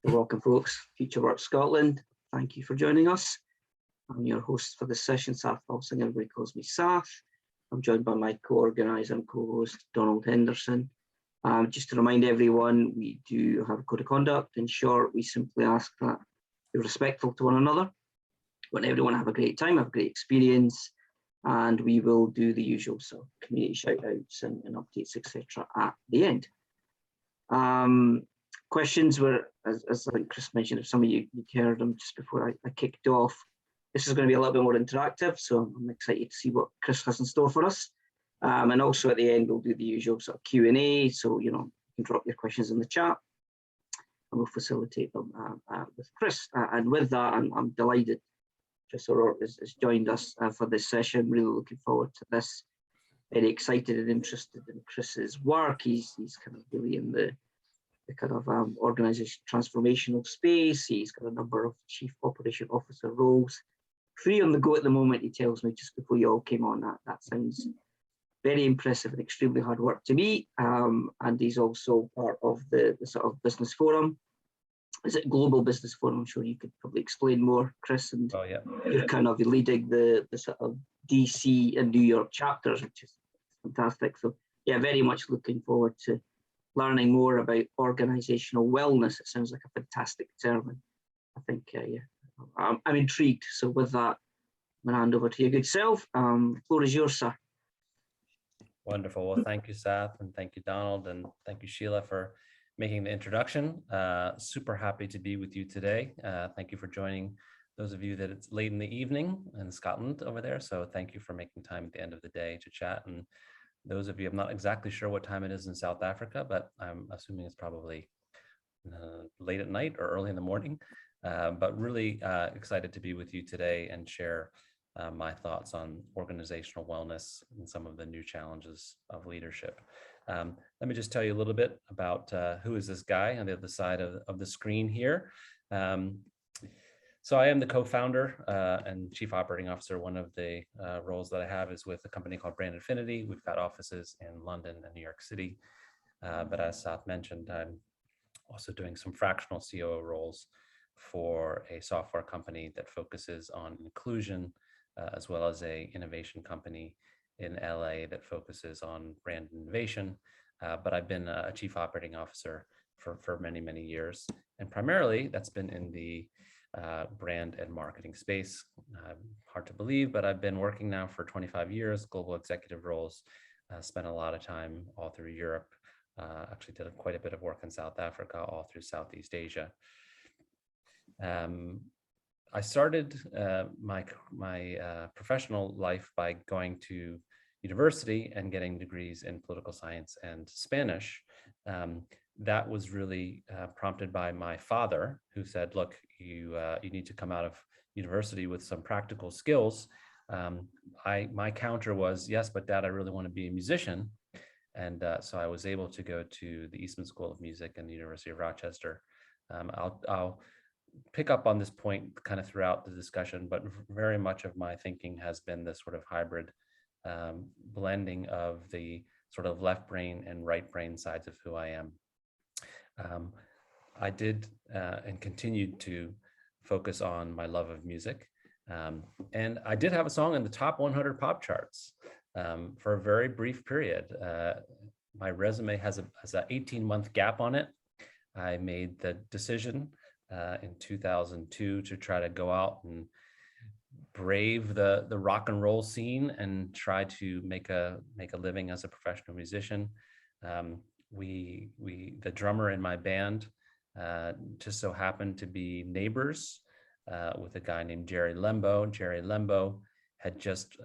Welcome, folks. Future Work Scotland. Thank you for joining us. I'm your host for this session, Sathpal Singh. Everybody calls me Sath. I'm joined by my co-organiser and co-host, Donald Henderson. Just to remind everyone, we do have a code of conduct. In short, we simply ask that you're respectful to one another. We want everyone to have a great time, have a great experience, and we will do the usual, so community shout-outs and updates, etc. at the end. Questions were, as I think Chris mentioned, if some of you heard them just before I kicked off, this is going to be a little bit more interactive, so I'm excited to see what Chris has in store for us. And also at the end, we'll do the usual sort of Q&A, so you can drop your questions in the chat, and we'll facilitate them with Chris. And with that, I'm delighted Chris O'Rourke has joined us for this session. Really looking forward to this. Very excited and interested in Chris's work. He's kind of really in the kind of organisation transformational space. He's got a number of chief operation officer roles, 3 on the go at the moment. He tells me just before you all came on. That sounds very impressive and extremely hard work to me. And he's also part of the sort of business forum. Is it Global Business Forum? I'm sure you could probably explain more, Chris. And yeah, you're kind of leading the sort of DC and New York chapters, which is fantastic. So yeah, very much looking forward to learning more about organisational wellness. It sounds like a fantastic term, and I think I'm intrigued. So with that, I'm going to hand over to your good self. The floor is yours, sir. Wonderful. Well, thank you, Sath, and thank you, Donald, and thank you, Sheila, for making the introduction. Super happy to be with you today. Thank you for joining those of you that it's late in the evening in Scotland over there. So thank you for making time at the end of the day to chat. And those of you, I'm not exactly sure what time it is in South Africa, but I'm assuming it's probably late at night or early in the morning. But really excited to be with you today and share my thoughts on organizational wellness and some of the new challenges of leadership. Let me just tell you a little bit about who is this guy on the other side of the screen here. So I am the co-founder and chief operating officer. One of the roles that I have is with a company called Brand Infinity. We've got offices in London and New York City. But as Sath mentioned, I'm also doing some fractional COO roles for a software company that focuses on inclusion, as well as a innovation company in LA that focuses on brand innovation. But I've been a chief operating officer for many, many years. And primarily that's been in the brand and marketing space. Hard to believe, but I've been working now for 25 years, global executive roles, spent a lot of time all through Europe, actually did quite a bit of work in South Africa, all through Southeast Asia. I started my professional life by going to university and getting degrees in political science and Spanish. That was really prompted by my father, who said, look, you need to come out of university with some practical skills. My counter was, yes, but Dad, I really want to be a musician. And so I was able to go to the Eastman School of Music and the University of Rochester. I'll pick up on this point kind of throughout the discussion, but very much of my thinking has been this sort of hybrid blending of the sort of left brain and right brain sides of who I am. I did and continued to focus on my love of music. And I did have a song in the top 100 pop charts for a very brief period. My resume has an 18-month gap on it. I made the decision in 2002 to try to go out and brave the rock and roll scene and try to make a living as a professional musician. The drummer in my band just so happened to be neighbors with a guy named Jerry Lembo. Jerry Lembo had just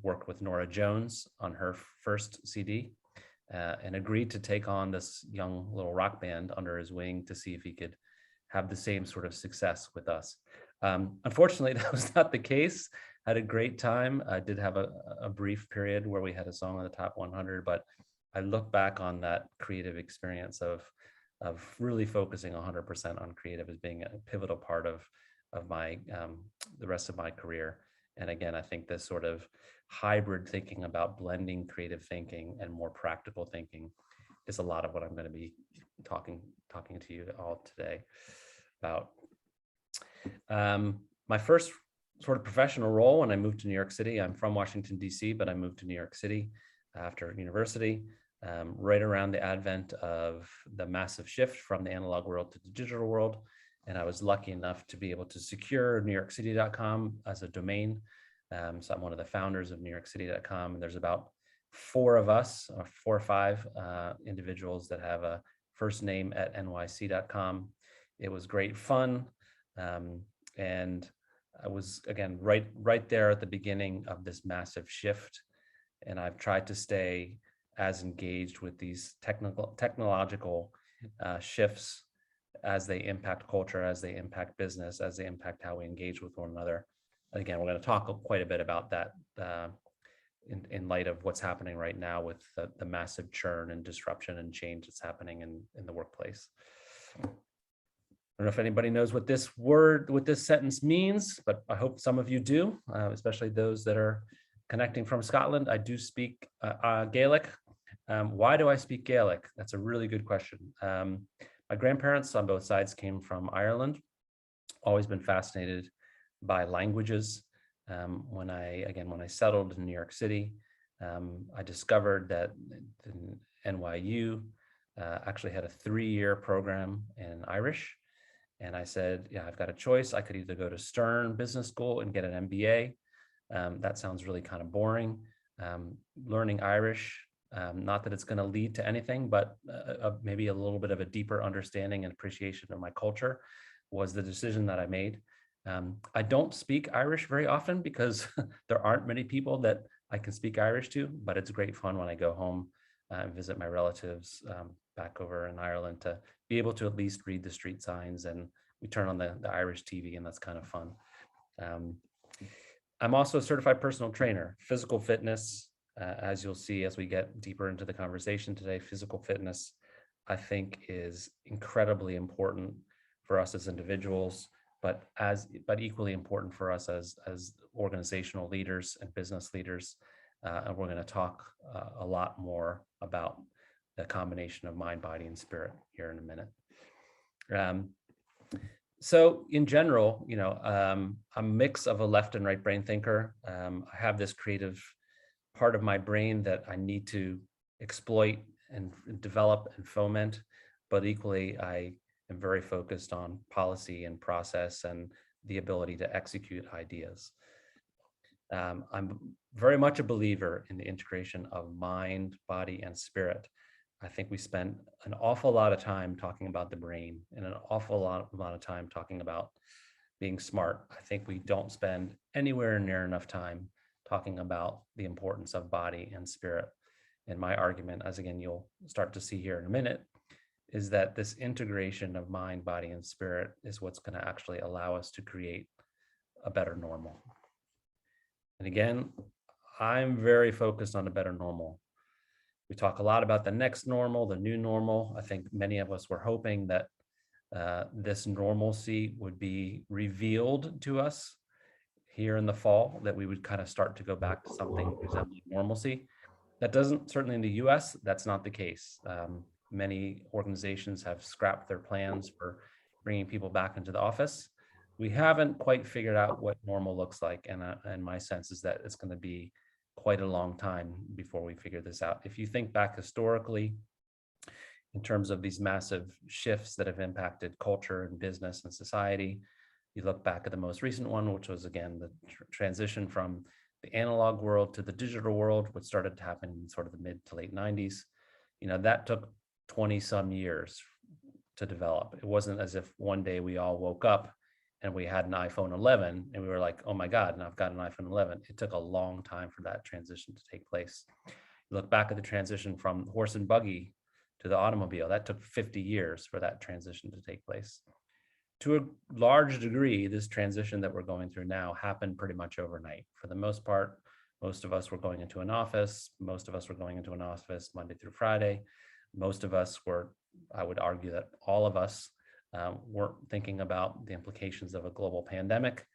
worked with Norah Jones on her first CD and agreed to take on this young little rock band under his wing to see if he could have the same sort of success with us. Unfortunately, that was not the case. I had a great time. I did have a brief period where we had a song on the top 100, but I look back on that creative experience of really focusing 100% on creative as being a pivotal part of my the rest of my career. And again, I think this sort of hybrid thinking about blending creative thinking and more practical thinking is a lot of what I'm going to be talking to you all today. about. My first sort of professional role when I moved to New York City, I'm from Washington, D.C., but I moved to New York City after university, right around the advent of the massive shift from the analog world to the digital world. And I was lucky enough to be able to secure NewYorkCity.com as a domain. So I'm one of the founders of NewYorkCity.com, and there's about 4 of us, or 4 or 5 individuals that have a first name at NYC.com. It was great fun. And I was, again, right there at the beginning of this massive shift. And I've tried to stay as engaged with these technological shifts as they impact culture, as they impact business, as they impact how we engage with one another. And again, we're going to talk quite a bit about that in light of what's happening right now with the massive churn and disruption and change that's happening in the workplace. I don't know if anybody knows what this sentence means, but I hope some of you do, especially those that are connecting from Scotland. I do speak Gaelic. Why do I speak Gaelic? That's a really good question. My grandparents on both sides came from Ireland. Always been fascinated by languages. When I settled in New York City, I discovered that NYU actually had a 3-year program in Irish. And I said, yeah, I've got a choice. I could either go to Stern Business School and get an MBA. That sounds really kind of boring. Learning Irish, not that it's going to lead to anything, but maybe a little bit of a deeper understanding and appreciation of my culture was the decision that I made. I don't speak Irish very often because there aren't many people that I can speak Irish to, but it's great fun when I go home and visit my relatives back over in Ireland to be able to at least read the street signs, and we turn on the Irish TV, and that's kind of fun. I'm also a certified personal trainer. Physical fitness, as you'll see as we get deeper into the conversation today, physical fitness, I think, is incredibly important for us as individuals, but equally important for us as organizational leaders and business leaders. And we're going to talk a lot more about the combination of mind, body, and spirit here in a minute. So in general, I'm a mix of a left and right brain thinker. I have this creative part of my brain that I need to exploit and develop and foment, but equally I am very focused on policy and process and the ability to execute ideas. I'm very much a believer in the integration of mind, body, and spirit. I think we spend an awful lot of time talking about the brain and an awful lot of time talking about being smart. I think we don't spend anywhere near enough time talking about the importance of body and spirit. And my argument, as again, you'll start to see here in a minute, is that this integration of mind, body, and spirit is what's going to actually allow us to create a better normal. And again, I'm very focused on a better normal. We talk a lot about the next normal, the new normal. I think many of us were hoping that this normalcy would be revealed to us here in the fall, that we would kind of start to go back to something resembling normalcy. That doesn't, certainly in the US, that's not the case. Many organizations have scrapped their plans for bringing people back into the office. We haven't quite figured out what normal looks like. And my sense is that it's going to be quite a long time before we figure this out. If you think back historically, in terms of these massive shifts that have impacted culture and business and society, you look back at the most recent one, which was, again, the transition from the analog world to the digital world, which started to happen in sort of the mid to late 90s. That took 20 some years to develop. It wasn't as if one day we all woke up and we had an iPhone 11 and we were like, oh my God, now I've got an iPhone 11. It took a long time for that transition to take place. You look back at the transition from horse and buggy to the automobile, that took 50 years for that transition to take place. To a large degree, this transition that we're going through now happened pretty much overnight. For the most part, most of us were going into an office. Most of us were going into an office Monday through Friday. Most of us were, I would argue that all of us weren't thinking about the implications of a global pandemic.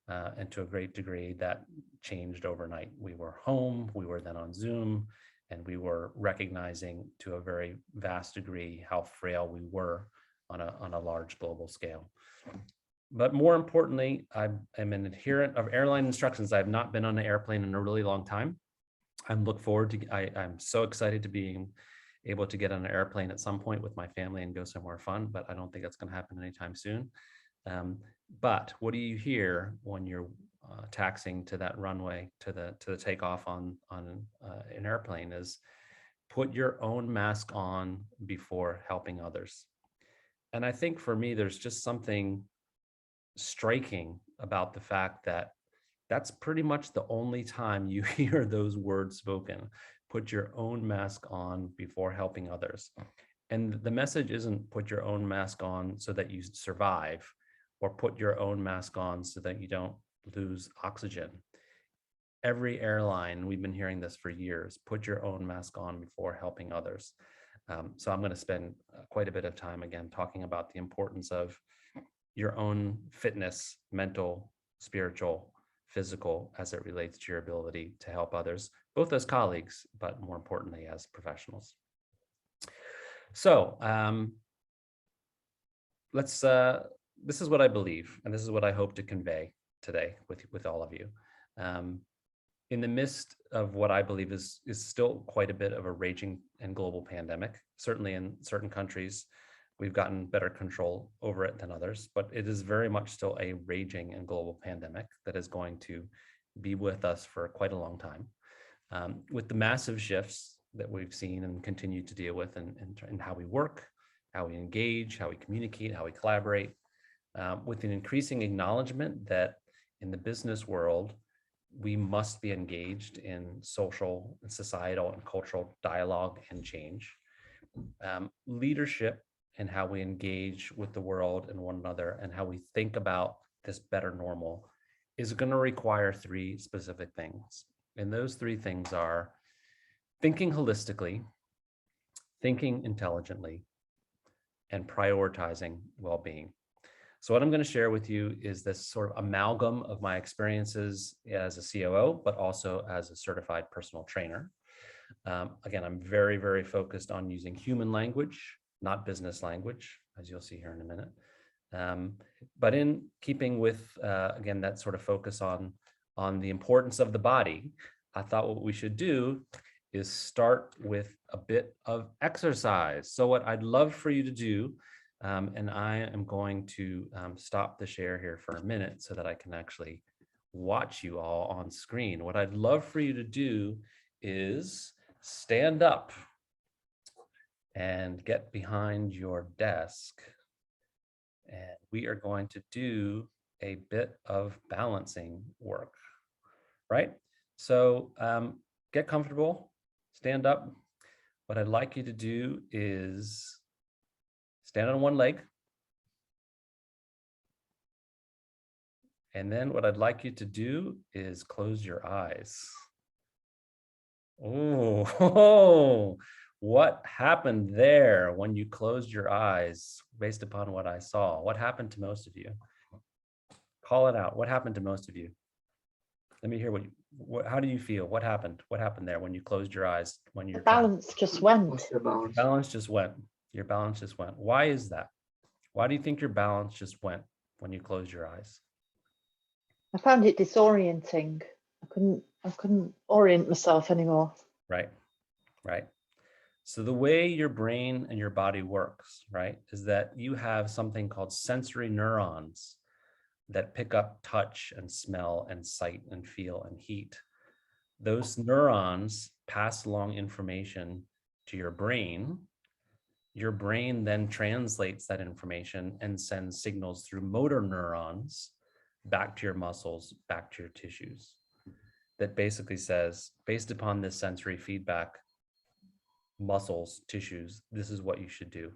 And to a great degree, that changed overnight. We were home, we were then on Zoom, and we were recognizing to a very vast degree how frail we were on a large global scale. But more importantly, I am an adherent of airline instructions. I've not been on an airplane in a really long time. I'm so excited to being able to get on an airplane at some point with my family and go somewhere fun, but I don't think that's going to happen anytime soon. But what do you hear when you're taxiing to that runway, to the takeoff on an airplane, is put your own mask on before helping others. And I think for me, there's just something striking about the fact that that's pretty much the only time you hear those words spoken. Put your own mask on before helping others. And the message isn't put your own mask on so that you survive, or put your own mask on so that you don't lose oxygen. Every airline, we've been hearing this for years, put your own mask on before helping others. So I'm going to spend quite a bit of time again talking about the importance of your own fitness, mental, spiritual, physical, as it relates to your ability to help others, both as colleagues, but more importantly, as professionals. So this is what I believe, and this is what I hope to convey today with all of you. In the midst of what I believe is still quite a bit of a raging and global pandemic, certainly in certain countries, we've gotten better control over it than others, but it is very much still a raging and global pandemic that is going to be with us for quite a long time. With the massive shifts that we've seen and continue to deal with in how we work, how we engage, how we communicate, how we collaborate, with an increasing acknowledgement that in the business world, we must be engaged in social and societal and cultural dialogue and change. Leadership and how we engage with the world and one another and how we think about this better normal is going to require three specific things. And those three things are thinking holistically, thinking intelligently, and prioritizing well-being. So what I'm going to share with you is this sort of amalgam of my experiences as a COO, but also as a certified personal trainer. Again, I'm very, very focused on using human language, not business language, as you'll see here in a minute. But in keeping with, again, that sort of focus on the importance of the body, I thought what we should do is start with a bit of exercise. So what I'd love for you to do, and I am going to stop the share here for a minute so that I can actually watch you all on screen. What I'd love for you to do is stand up and get behind your desk. And we are going to do a bit of balancing work, right? So get comfortable, stand up. What I'd like you to do is stand on one leg. And then what I'd like you to do is close your eyes. Oh, what happened there when you closed your eyes based upon what I saw? What happened to most of you? Call it out. What happened to most of you? Let me hear how do you feel? What happened? What happened there when you closed your eyes? When your balance just went. Your balance just went. Your balance just went. Why is that? Why do you think your balance just went when you closed your eyes? I found it disorienting. I couldn't orient myself anymore. Right. So the way your brain and your body works, right, is that you have something called sensory neurons that pick up touch and smell and sight and feel and heat. Those neurons pass along information to your brain. Your brain then translates that information and sends signals through motor neurons back to your muscles, back to your tissues. That basically says, based upon this sensory feedback, muscles, tissues, this is what you should do.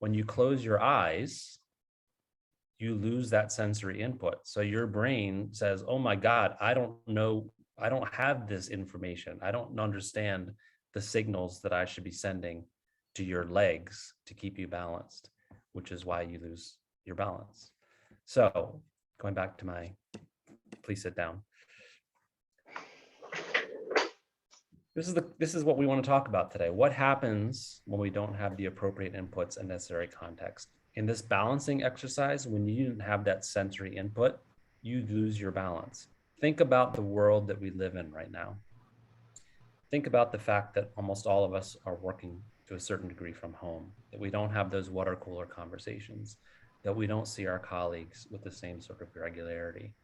When you close your eyes, you lose that sensory input. So your brain says, oh my God, I don't know, I don't have this information. I don't understand the signals that I should be sending to your legs to keep you balanced, which is why you lose your balance. So going back to please sit down. this is what we want to talk about today. What happens when we don't have the appropriate inputs and necessary context? In this balancing exercise, when you didn't have that sensory input, you lose your balance. Think about the world that we live in right now. Think about the fact that almost all of us are working to a certain degree from home, that we don't have those water cooler conversations, that we don't see our colleagues with the same sort of regularity.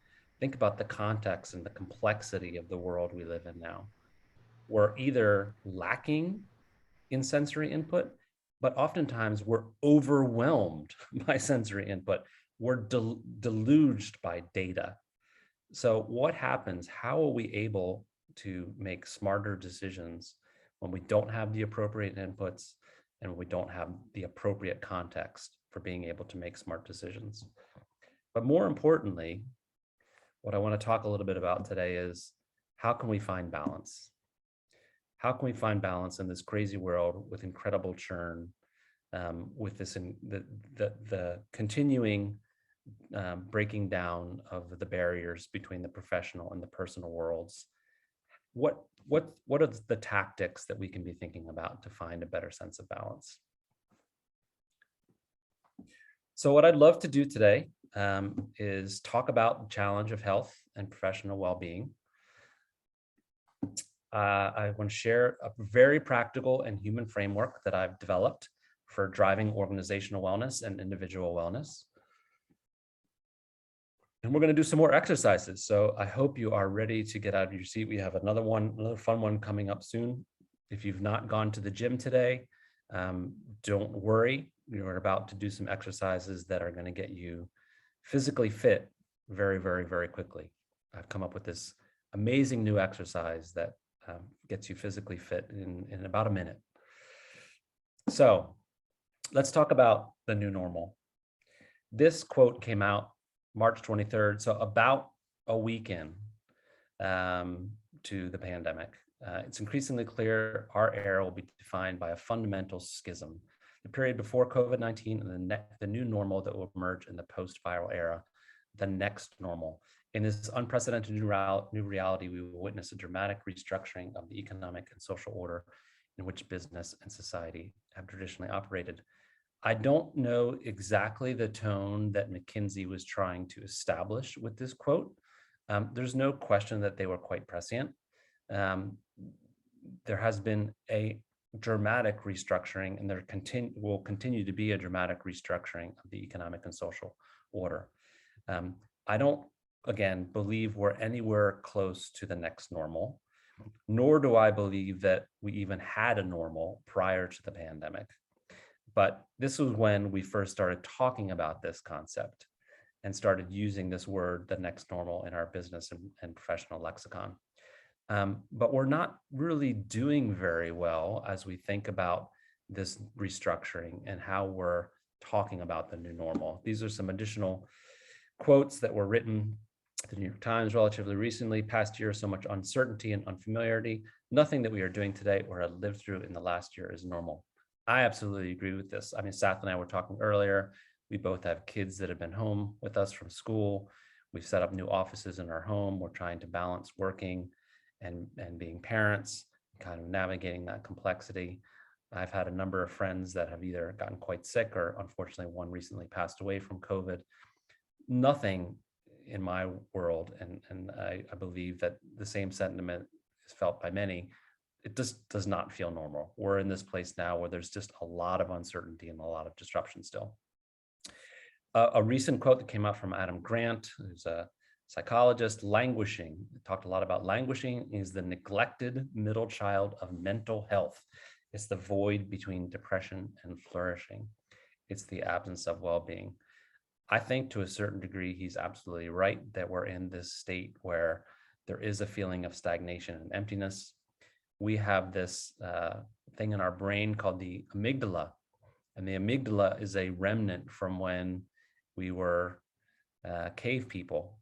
Think about the context and the complexity of the world we live in now. We're either lacking in sensory input, but oftentimes we're overwhelmed by sensory input. We're deluged by data. So what happens? How are we able to make smarter decisions when we don't have the appropriate inputs and we don't have the appropriate context for being able to make smart decisions? But more importantly, what I want to talk a little bit about today is how can we find balance? How can we find balance in this crazy world with incredible churn, with this the continuing breaking down of the barriers between the professional and the personal worlds? What are the tactics that we can be thinking about to find a better sense of balance? So what I'd love to do today is talk about the challenge of health and professional well-being. I want to share a very practical and human framework that I've developed for driving organizational wellness and individual wellness. And we're going to do some more exercises. So I hope you are ready to get out of your seat. We have another fun one coming up soon. If you've not gone to the gym today, don't worry. We're about to do some exercises that are going to get you physically fit very, very, very quickly. I've come up with this amazing new exercise that gets you physically fit in about a minute. So let's talk about the new normal. This quote came out March 23rd, so about a week in to the pandemic. It's increasingly clear our era will be defined by a fundamental schism. The period before COVID-19 and the new normal that will emerge in the post-viral era, the next normal. In this unprecedented new reality, we will witness a dramatic restructuring of the economic and social order in which business and society have traditionally operated. I don't know exactly the tone that McKinsey was trying to establish with this quote. There's no question that they were quite prescient. There has been a dramatic restructuring, and there will continue to be a dramatic restructuring of the economic and social order. I don't, again, believe we're anywhere close to the next normal, nor do I believe that we even had a normal prior to the pandemic. But this was when we first started talking about this concept and started using this word, the next normal, in our business and professional lexicon. But we're not really doing very well as we think about this restructuring and how we're talking about the new normal. These are some additional quotes that were written at the New York Times relatively recently. Past year, so much uncertainty and unfamiliarity. Nothing that we are doing today or have lived through in the last year is normal. I absolutely agree with this. I mean, Sath and I were talking earlier. We both have kids that have been home with us from school. We've set up new offices in our home. We're trying to balance working and being parents, kind of navigating that complexity. I've had a number of friends that have either gotten quite sick or unfortunately one recently passed away from COVID. Nothing in my world, and I believe that the same sentiment is felt by many, it just does not feel normal. We're in this place now where there's just a lot of uncertainty and a lot of disruption still. A recent quote that came out from Adam Grant, who's a psychologist, languishing, talked a lot about languishing is the neglected middle child of mental health. It's the void between depression and flourishing. It's the absence of well-being. I think to a certain degree, he's absolutely right that we're in this state where there is a feeling of stagnation and emptiness. We have this thing in our brain called the amygdala. And the amygdala is a remnant from when we were cave people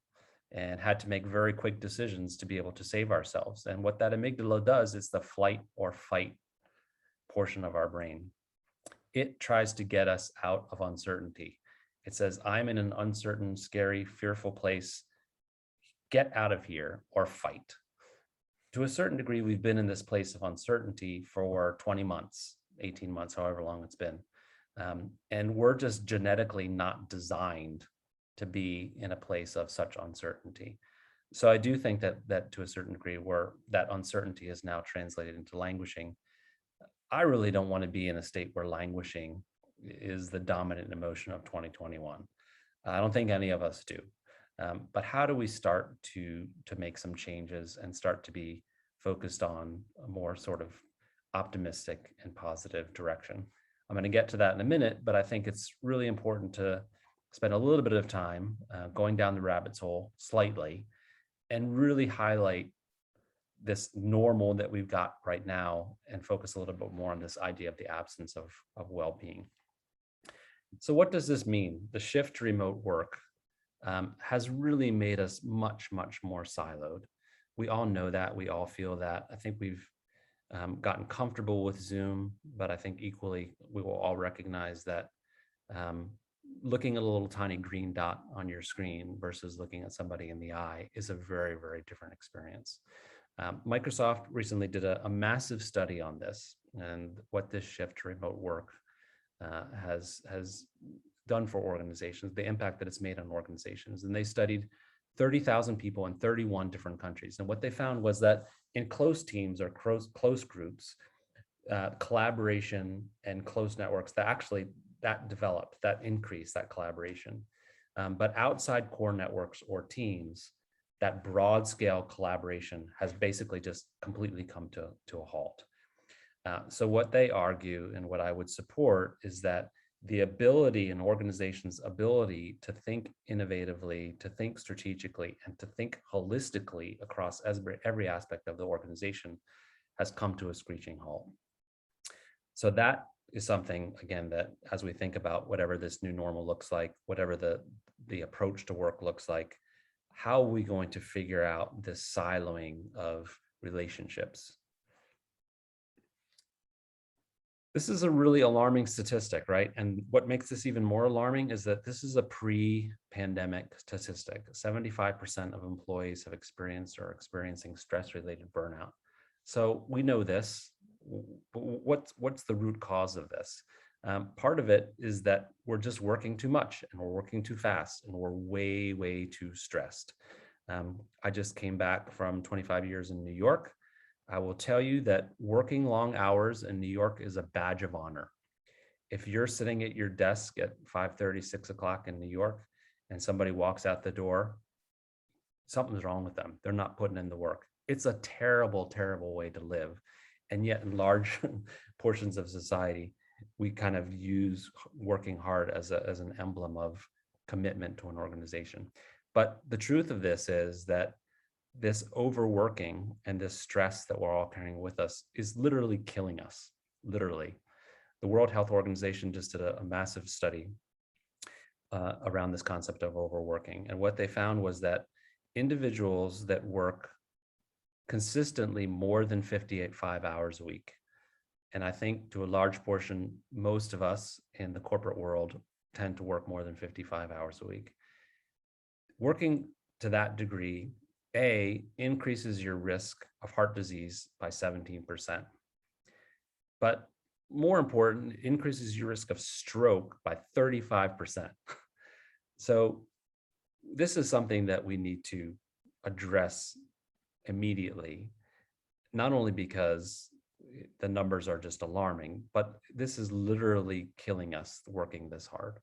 and had to make very quick decisions to be able to save ourselves. And what that amygdala does is the flight or fight portion of our brain. It tries to get us out of uncertainty. It says, I'm in an uncertain, scary, fearful place. Get out of here or fight. to a certain degree, we've been in this place of uncertainty for 20 months, 18 months, however long it's been. And we're just genetically not designed to be in a place of such uncertainty. So I do think that to a certain degree, where that uncertainty is now translated into languishing, I really don't want to be in a state where languishing is the dominant emotion of 2021. I don't think any of us do. But how do we start to make some changes and start to be focused on a more sort of optimistic and positive direction? I'm going to get to that in a minute, but I think it's really important to spend a little bit of time going down the rabbit's hole slightly and really highlight this normal that we've got right now and focus a little bit more on this idea of the absence of well-being. So what does this mean? The shift to remote work has really made us much, much more siloed. We all know that, we all feel that. I think we've gotten comfortable with Zoom, but I think equally we will all recognize that looking at a little tiny green dot on your screen versus looking at somebody in the eye is a very, very different experience. Microsoft recently did a massive study on this and what this shift to remote work has done for organizations, the impact that it's made on organizations. And they studied 30,000 people in 31 different countries. And what they found was that in close teams or close groups, collaboration and close networks that developed, that increased that collaboration. But outside core networks or teams, that broad scale collaboration has basically just completely come to a halt. So what they argue and what I would support is that the ability, an organization's ability to think innovatively, to think strategically, and to think holistically across every aspect of the organization has come to a screeching halt. So that is something, again, that as we think about whatever this new normal looks like, whatever the approach to work looks like, how are we going to figure out this siloing of relationships? This is a really alarming statistic, right? And what makes this even more alarming is that this is a pre-pandemic statistic. 75% of employees have experienced or are experiencing stress-related burnout. So we know this. What's the root cause of this? Part of it is that we're just working too much and we're working too fast and we're way, way too stressed. I just came back from 25 years in New York. I will tell you that working long hours in New York is a badge of honor. If you're sitting at your desk at 5:30, 6 o'clock in New York, and somebody walks out the door, something's wrong with them. They're not putting in the work. It's a terrible, terrible way to live. And yet in large portions of society, we kind of use working hard as an emblem of commitment to an organization. But the truth of this is that this overworking and this stress that we're all carrying with us is literally killing us, literally. The World Health Organization just did a massive study around this concept of overworking. And what they found was that individuals that work consistently more than 5 hours a week, and I think to a large portion, most of us in the corporate world tend to work more than 55 hours a week. Working to that degree, increases your risk of heart disease by 17%. But more important, increases your risk of stroke by 35%. So this is something that we need to address immediately, not only because the numbers are just alarming, but this is literally killing us working this hard.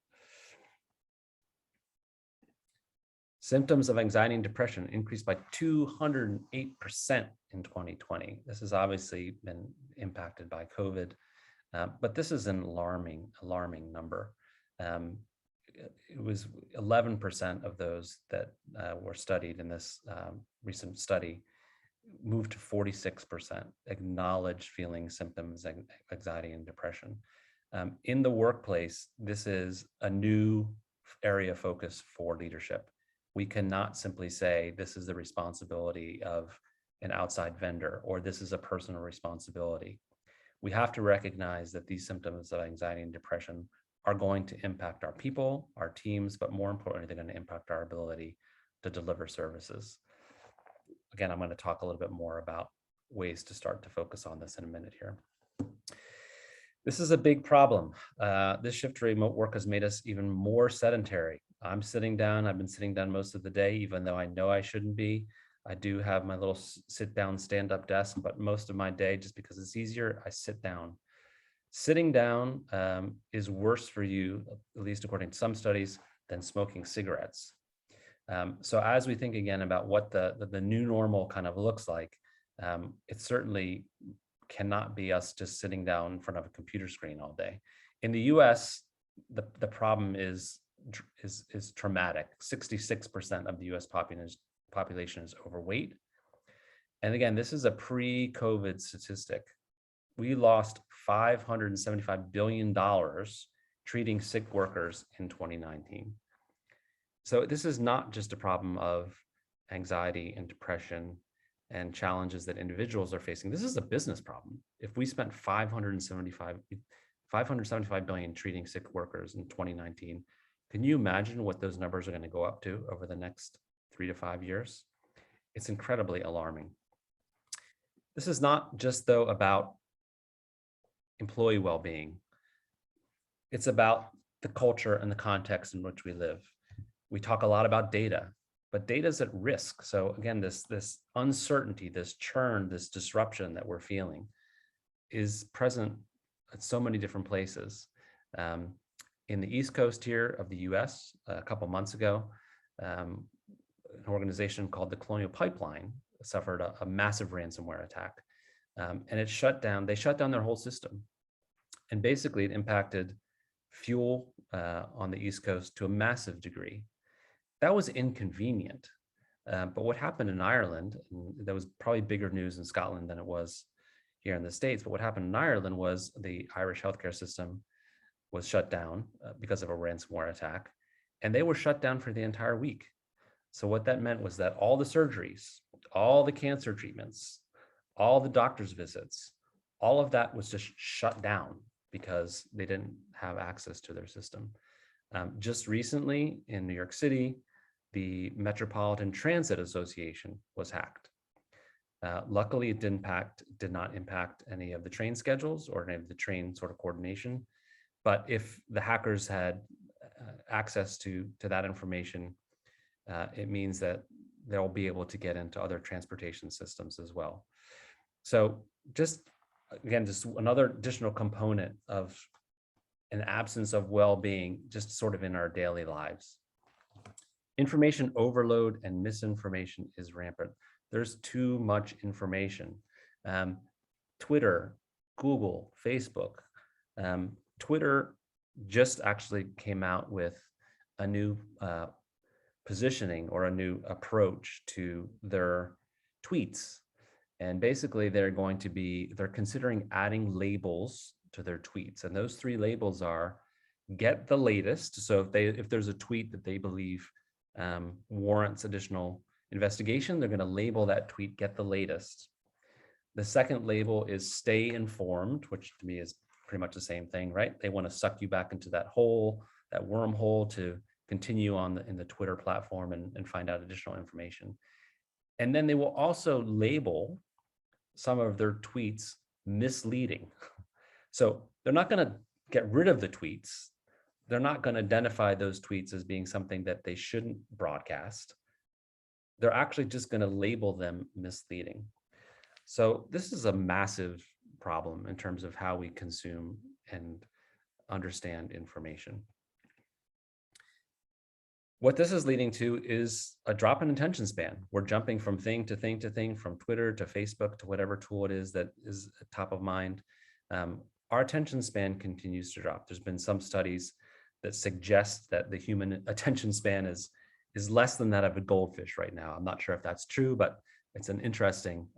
Symptoms of anxiety and depression increased by 208% in 2020. This has obviously been impacted by COVID, but this is an alarming number. It was 11% of those that were studied in this recent study moved to 46%, acknowledged feeling symptoms of anxiety and depression. In the workplace, this is a new area of focus for leadership. We cannot simply say this is the responsibility of an outside vendor or this is a personal responsibility. We have to recognize that these symptoms of anxiety and depression are going to impact our people, our teams, but more importantly, they're going to impact our ability to deliver services. Again, I'm going to talk a little bit more about ways to start to focus on this in a minute here. This is a big problem. This shift to remote work has made us even more sedentary. I'm sitting down. I've been sitting down most of the day, even though I know I shouldn't be. I do have my little sit down, stand up desk, but most of my day, just because it's easier, I sit down. Sitting down is worse for you, at least according to some studies, than smoking cigarettes. So as we think again about what the new normal kind of looks like, it certainly cannot be us just sitting down in front of a computer screen all day. In the US, the problem is traumatic. 66% of the US population is overweight. And again, this is a pre-COVID statistic. We lost $575 billion treating sick workers in 2019. So this is not just a problem of anxiety and depression and challenges that individuals are facing. This is a business problem. If we spent 575 billion treating sick workers in 2019, can you imagine what those numbers are going to go up to over the next 3 to 5 years? It's incredibly alarming. This is not just, though, about employee well-being. It's about the culture and the context in which we live. We talk a lot about data, but data is at risk. So again, this uncertainty, this churn, this disruption that we're feeling is present at so many different places. In the East Coast here of the US, a couple months ago, an organization called the Colonial Pipeline suffered a massive ransomware attack. And they shut down their whole system. And basically it impacted fuel on the East Coast to a massive degree. That was inconvenient. But what happened in Ireland, and there was probably bigger news in Scotland than it was here in the States, but what happened in Ireland was the Irish healthcare system was shut down because of a ransomware attack, and they were shut down for the entire week. So what that meant was that all the surgeries, all the cancer treatments, all the doctor's visits, all of that was just shut down because they didn't have access to their system. Just recently in New York City, the Metropolitan Transit Association was hacked. Luckily, it did not impact any of the train schedules or any of the train sort of coordination. But if the hackers had access to that information, it means that they'll be able to get into other transportation systems as well. So just another additional component of an absence of well-being, just sort of in our daily lives. Information overload and misinformation is rampant. There's too much information. Twitter, Google, Facebook. Twitter just actually came out with a new positioning or a new approach to their tweets. And basically they're considering adding labels to their tweets. And those 3 labels are get the latest. So if there's a tweet that they believe warrants additional investigation, they're going to label that tweet get the latest. The second label is stay informed, which to me is pretty much the same thing, right? They want to suck you back into that hole, that wormhole, to continue in the Twitter platform and find out additional information. And then they will also label some of their tweets misleading. So they're not going to get rid of the tweets. They're not going to identify those tweets as being something that they shouldn't broadcast. They're actually just going to label them misleading. So this is a massive problem in terms of how we consume and understand information. What this is leading to is a drop in attention span. We're jumping from thing to thing to thing, from Twitter to Facebook to whatever tool it is that is top of mind. Our attention span continues to drop. There's been some studies that suggest that the human attention span is less than that of a goldfish right now. I'm not sure if that's true, but it's an interesting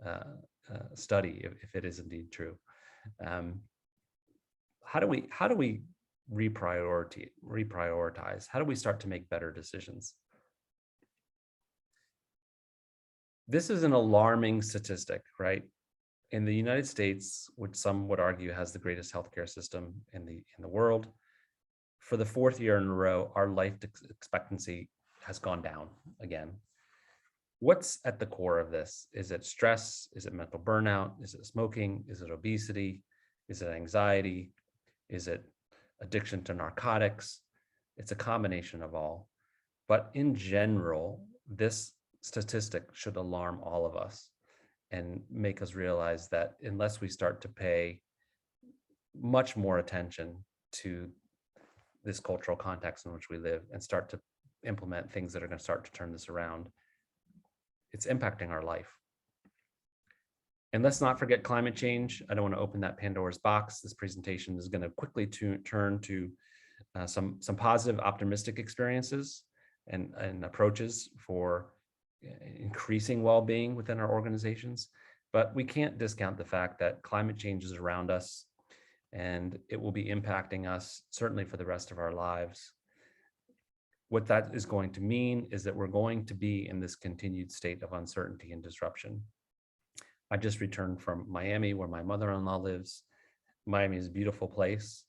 study if it is indeed true. How do we reprioritize? How do we start to make better decisions? This is an alarming statistic, right? In the United States, which some would argue has the greatest healthcare system in the world, for the 4th year in a row, our life expectancy has gone down again. What's at the core of this? Is it stress? Is it mental burnout? Is it smoking? Is it obesity? Is it anxiety? Is it addiction to narcotics? It's a combination of all. But in general, this statistic should alarm all of us and make us realize that unless we start to pay much more attention to this cultural context in which we live and start to implement things that are going to start to turn this around, it's impacting our life. And let's not forget climate change. I don't want to open that Pandora's box. This presentation is going to quickly turn to some positive, optimistic experiences and approaches for increasing well-being within our organizations. But we can't discount the fact that climate change is around us and it will be impacting us certainly for the rest of our lives. What that is going to mean is that we're going to be in this continued state of uncertainty and disruption. I just returned from Miami, where my mother-in-law lives. Miami is a beautiful place.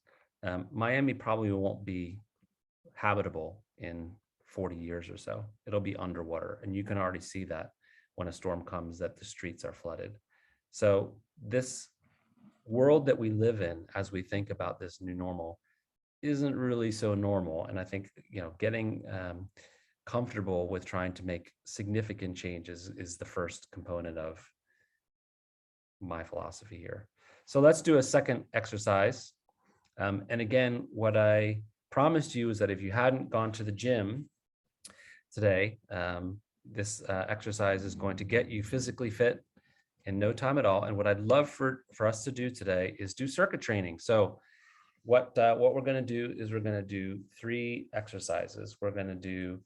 Miami probably won't be habitable in 40 years or so. It'll be underwater. And you can already see that when a storm comes, that the streets are flooded. So this world that we live in, as we think about this new normal, isn't really so normal. And I think, getting comfortable with trying to make significant changes is the first component of my philosophy here. So let's do a second exercise. And again, what I promised you is that if you hadn't gone to the gym today, this exercise is going to get you physically fit in no time at all. And what I'd love for us to do today is do circuit training. So what we're going to do is we're going to do 3 exercises. We're going to do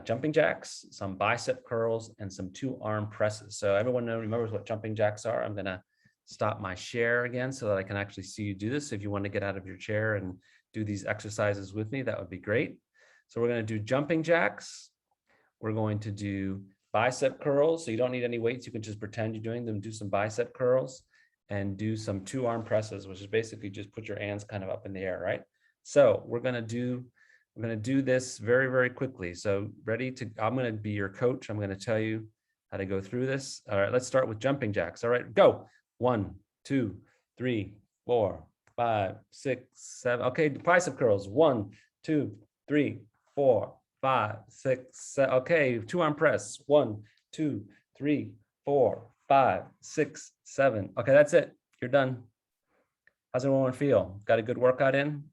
jumping jacks, some bicep curls, and some 2-arm presses. So everyone remembers what jumping jacks are. I'm going to stop my share again so that I can actually see you do this. If you want to get out of your chair and do these exercises with me, that would be great. So we're going to do jumping jacks. We're going to do bicep curls. So you don't need any weights. You can just pretend you're doing them. Do some bicep curls and do some 2-arm presses, which is basically just put your hands kind of up in the air, right? So we're going to do this very, very quickly. So I'm going to be your coach. I'm going to tell you how to go through this. All right, let's start with jumping jacks. All right, go. 1, 2, 3, 4, 5, 6, 7. Okay, bicep curls. 1, 2, 3, 4, 5, 6, 7. Okay, 2-arm press. 1, 2, 3, 4, 5, 6, 7. Okay, that's it. You're done. How's everyone feel? Got a good workout in?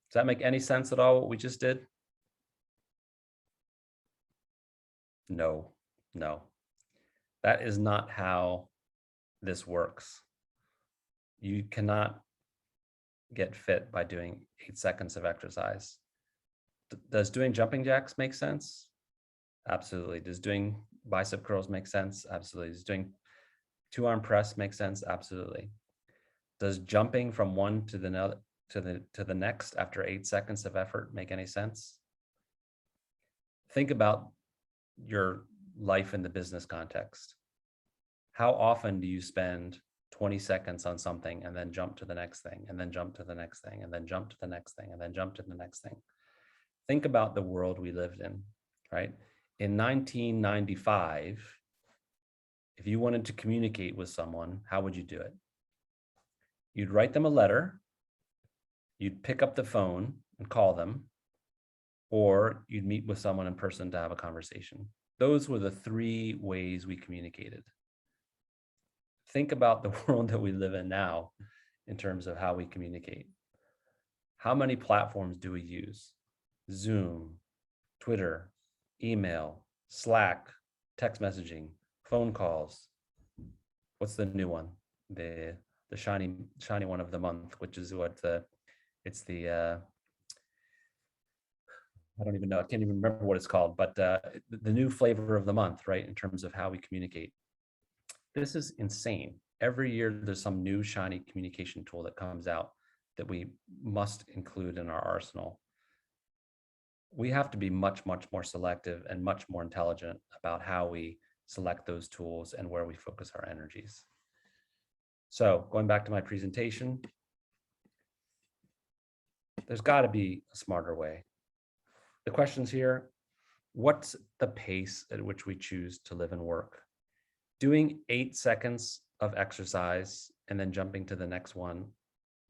Does that make any sense at all, what we just did? No. That is not how this works. You cannot get fit by doing 8 seconds of exercise. Does doing jumping jacks make sense? Absolutely. Does doing bicep curls make sense? Absolutely. Does doing 2-arm press make sense? Absolutely. Does jumping from one to the next after 8 seconds of effort make any sense? Think about your life in the business context. How often do you spend 20 seconds on something and then jump to the next thing and then jump to the next thing and then jump to the next thing and then jump to the next thing? Think about the world we lived in, right? In 1995, if you wanted to communicate with someone, how would you do it? You'd write them a letter, you'd pick up the phone and call them, or you'd meet with someone in person to have a conversation. Those were the 3 ways we communicated. Think about the world that we live in now in terms of how we communicate. How many platforms do we use? Zoom, Twitter, email, Slack, text messaging, phone calls. What's the new one? The shiny one of the month, which is I don't even know. I can't even remember what it's called, but the new flavor of the month, right? In terms of how we communicate. This is insane. Every year there's some new shiny communication tool that comes out that we must include in our arsenal. We have to be much, much more selective and much more intelligent about how we select those tools and where we focus our energies. So going back to my presentation, there's got to be a smarter way. The questions here, what's the pace at which we choose to live and work? Doing 8 seconds of exercise and then jumping to the next one,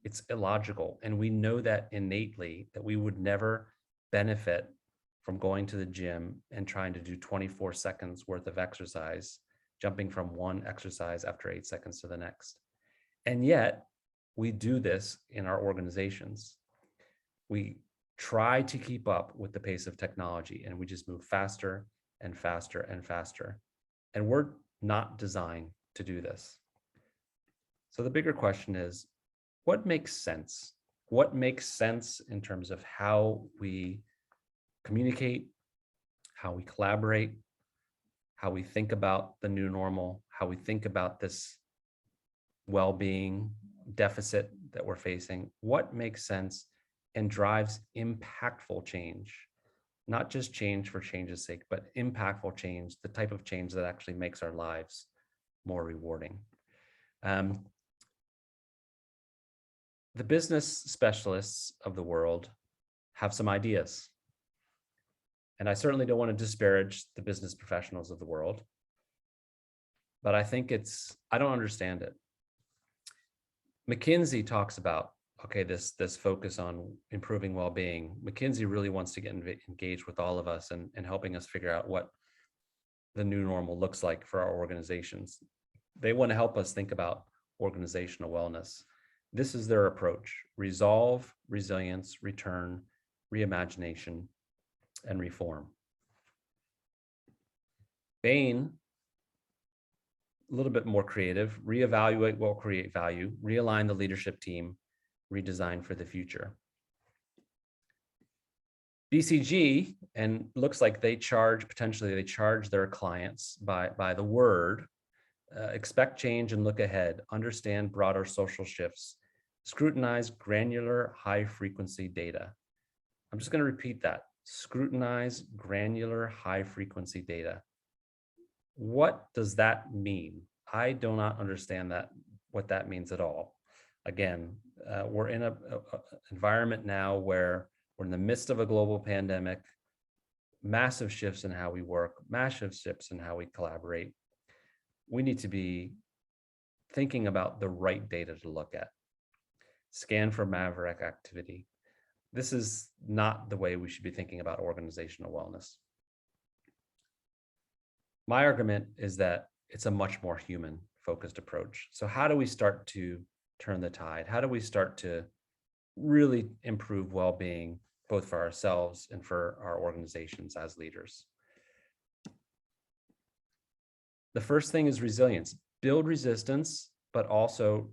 it's illogical. And we know that innately, that we would never benefit from going to the gym and trying to do 24 seconds worth of exercise, jumping from one exercise after 8 seconds to the next. And yet we do this in our organizations. We try to keep up with the pace of technology, and we just move faster and faster and faster. And we're not designed to do this. So the bigger question is, what makes sense? What makes sense in terms of how we communicate, how we collaborate, how we think about the new normal, how we think about this well-being deficit that we're facing? What makes sense and drives impactful change? Not just change for change's sake, but impactful change, the type of change that actually makes our lives more rewarding. The business specialists of the world have some ideas. And I certainly don't want to disparage the business professionals of the world, but I think I don't understand it. McKinsey talks about, okay, this focus on improving well-being. McKinsey really wants to get engaged with all of us and helping us figure out what the new normal looks like for our organizations. They want to help us think about organizational wellness. This is their approach: resolve, resilience, return, reimagination, and reform. Bain, a little bit more creative: reevaluate what will create value, realign the leadership team, redesign for the future. BCG, and looks like potentially they charge their clients by the word, expect change and look ahead, understand broader social shifts, scrutinize granular high frequency data. I'm just going to repeat that: scrutinize granular high frequency data. What does that mean? I do not understand what that means at all. Again, we're in an environment now where we're in the midst of a global pandemic, massive shifts in how we work, massive shifts in how we collaborate. We need to be thinking about the right data to look at. Scan for maverick activity. This is not the way we should be thinking about organizational wellness. My argument is that it's a much more human focused approach. So how do we start to turn the tide? How do we start to really improve well-being, both for ourselves and for our organizations as leaders? The first thing is resilience. Build resilience, but also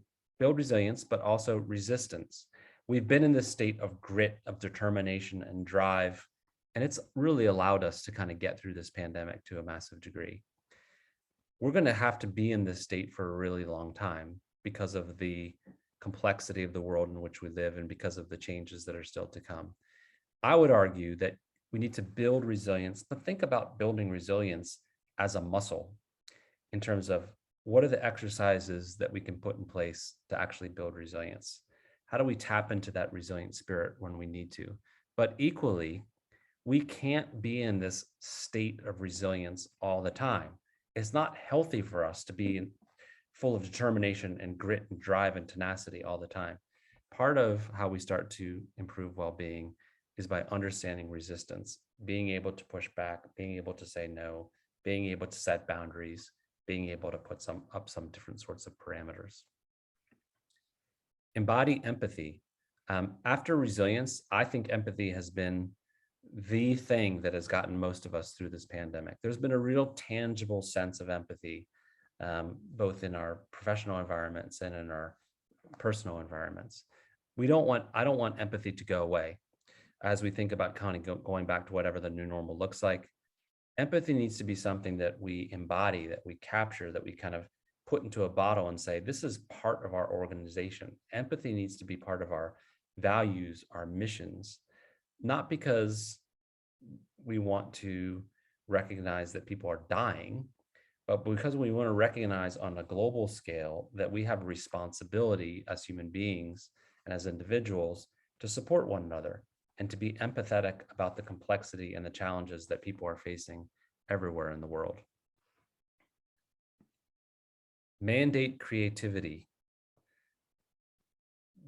resistance. We've been in this state of grit, of determination and drive, and it's really allowed us to kind of get through this pandemic to a massive degree. We're going to have to be in this state for a really long time because of the complexity of the world in which we live and because of the changes that are still to come. I would argue that we need to build resilience, but think about building resilience as a muscle in terms of what are the exercises that we can put in place to actually build resilience? How do we tap into that resilient spirit when we need to? But equally, we can't be in this state of resilience all the time. It's not healthy for us to be full of determination and grit and drive and tenacity all the time. Part of how we start to improve well-being is by understanding resistance, being able to push back, being able to say no, being able to set boundaries, being able to put up some different sorts of parameters. Embody empathy. After resilience, I think empathy has been the thing that has gotten most of us through this pandemic. There's been a real tangible sense of empathy, both in our professional environments and in our personal environments. I don't want empathy to go away. As we think about kind of going back to whatever the new normal looks like, empathy needs to be something that we embody, that we capture, that we kind of put into a bottle and say, this is part of our organization. Empathy needs to be part of our values, our missions, not because we want to recognize that people are dying, but because we want to recognize on a global scale that we have a responsibility as human beings and as individuals to support one another, and to be empathetic about the complexity and the challenges that people are facing everywhere in the world. Mandate creativity.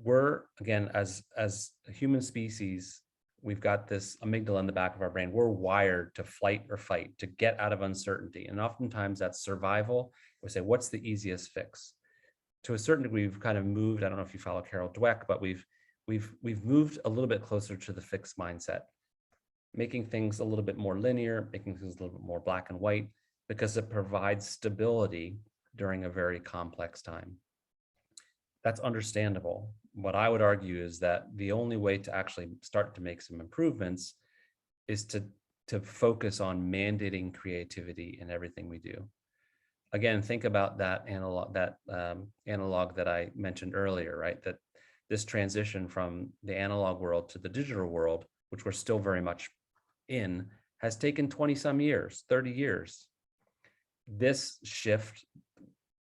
We're, again, as a human species, we've got this amygdala in the back of our brain. We're wired to flight or fight, to get out of uncertainty. And oftentimes that's survival. We say, what's the easiest fix? To a certain degree, we've kind of moved, I don't know if you follow Carol Dweck, but we've moved a little bit closer to the fixed mindset, making things a little bit more linear, making things a little bit more black and white, because it provides stability during a very complex time. That's understandable. What I would argue is that the only way to actually start to make some improvements is to focus on mandating creativity in everything we do. Again, think about that analog that I mentioned earlier, right? That this transition from the analog world to the digital world, which we're still very much in, has taken 20 some years, 30 years. This shift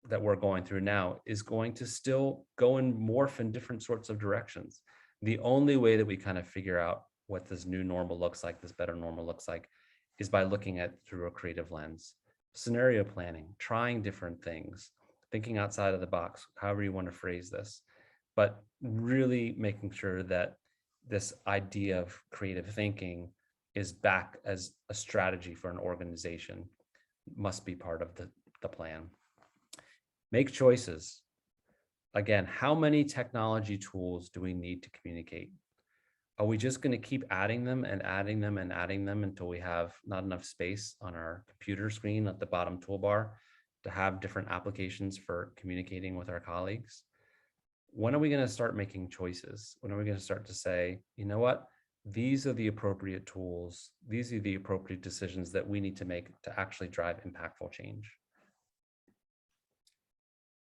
that we're going through now is going to still go and morph in different sorts of directions. The only way that we kind of figure out what this new normal looks like, this better normal looks like, is by looking at through a creative lens. Scenario planning, trying different things, thinking outside of the box, however you want to phrase this, but really making sure that this idea of creative thinking is back as a strategy for an organization, must be part of the plan. Make choices. Again, how many technology tools do we need to communicate? Are we just going to keep adding them and adding them and adding them until we have not enough space on our computer screen at the bottom toolbar to have different applications for communicating with our colleagues? When are we going to start making choices? When are we going to start to say, you know what? These are the appropriate tools. These are the appropriate decisions that we need to make to actually drive impactful change.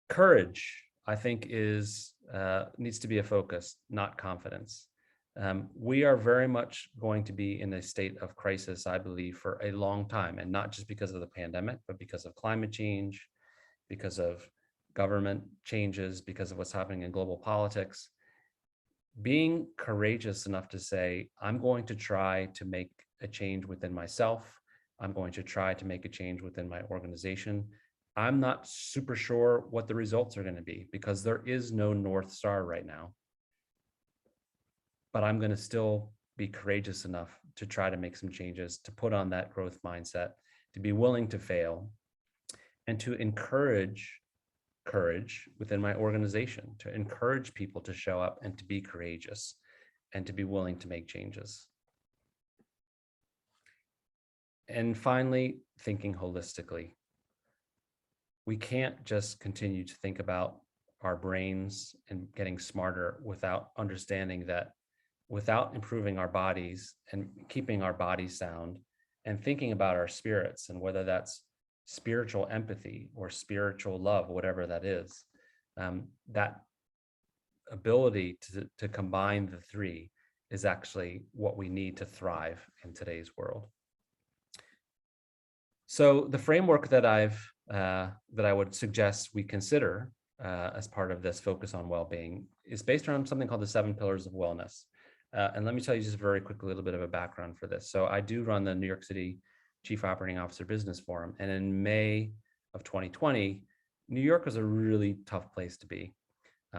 Courage, I think, needs to be a focus, not confidence. We are very much going to be in a state of crisis, I believe, for a long time, and not just because of the pandemic, but because of climate change, because of government changes, because of what's happening in global politics. Being courageous enough to say, I'm going to try to make a change within myself. I'm going to try to make a change within my organization. I'm not super sure what the results are going to be because there is no North Star right now. But I'm going to still be courageous enough to try to make some changes, to put on that growth mindset, to be willing to fail, and to encourage courage within my organization, to encourage people to show up and to be courageous and to be willing to make changes. And finally, thinking holistically. We can't just continue to think about our brains and getting smarter without understanding that without improving our bodies and keeping our bodies sound and thinking about our spirits, and whether that's spiritual empathy or spiritual love, whatever that is, that ability to combine the three is actually what we need to thrive in today's world. So the framework that I would suggest we consider as part of this focus on well-being is based around something called the 7 pillars of wellness. And let me tell you just very quickly a little bit of a background for this. So I do run the New York City Chief Operating Officer Business Forum. And in May of 2020, New York was a really tough place to be.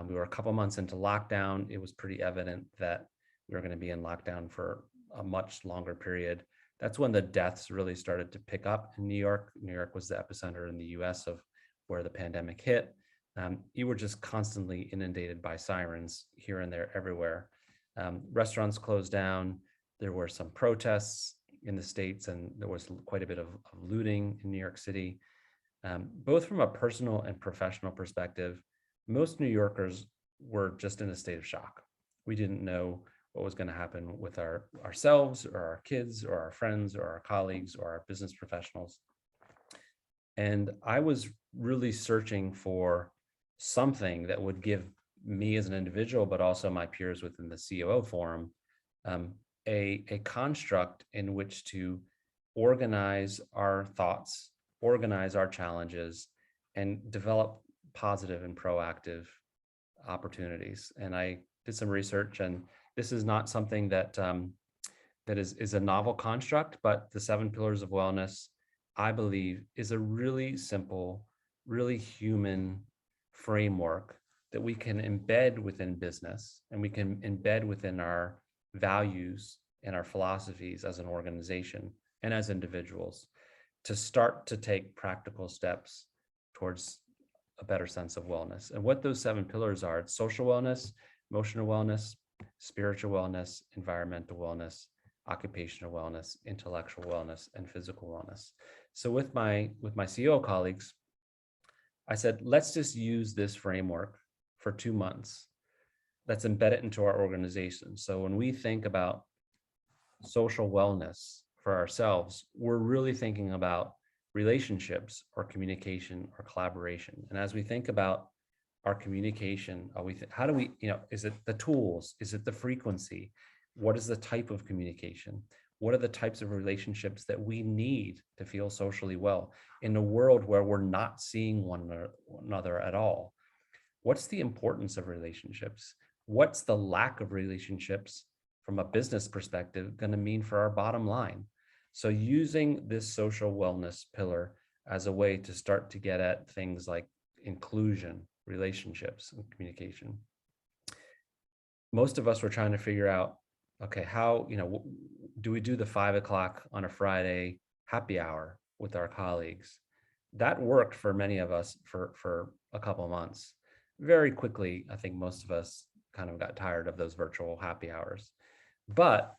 We were a couple months into lockdown. It was pretty evident that we were going to be in lockdown for a much longer period. That's when the deaths really started to pick up in New York. New York was the epicenter in the US of where the pandemic hit. You were just constantly inundated by sirens here and there, everywhere. Restaurants closed down. There were some protests in the States, and there was quite a bit of looting in New York City. Both from a personal and professional perspective, most New Yorkers were just in a state of shock. We didn't know what was going to happen with ourselves or our kids or our friends or our colleagues or our business professionals. And I was really searching for something that would give me as an individual, but also my peers within the COO forum, a construct in which to organize our thoughts, organize our challenges, and develop positive and proactive opportunities. And I did some research, and This is not something that that is a novel construct, but the 7 pillars of wellness, I believe, is a really simple, really human framework that we can embed within business, and we can embed within our values and our philosophies as an organization and as individuals to start to take practical steps towards a better sense of wellness. And what those 7 pillars are: it's social wellness, emotional wellness, spiritual wellness, environmental wellness, occupational wellness, intellectual wellness, and physical wellness. So with my CEO colleagues, I said, let's just use this framework for 2 months. Let's embed it into our organization. So when we think about social wellness for ourselves, we're really thinking about relationships or communication or collaboration. And as we think about our communication, how do we, is it the tools? Is it the frequency? What is the type of communication? What are the types of relationships that we need to feel socially well in a world where we're not seeing one another at all? What's the importance of relationships? What's the lack of relationships from a business perspective going to mean for our bottom line? So using this social wellness pillar as a way to start to get at things like inclusion, relationships, and communication. Most of us were trying to figure out, okay, how, do we do the 5 o'clock on a Friday happy hour with our colleagues? That worked for many of us for a couple of months. Very quickly, I think most of us kind of got tired of those virtual happy hours, but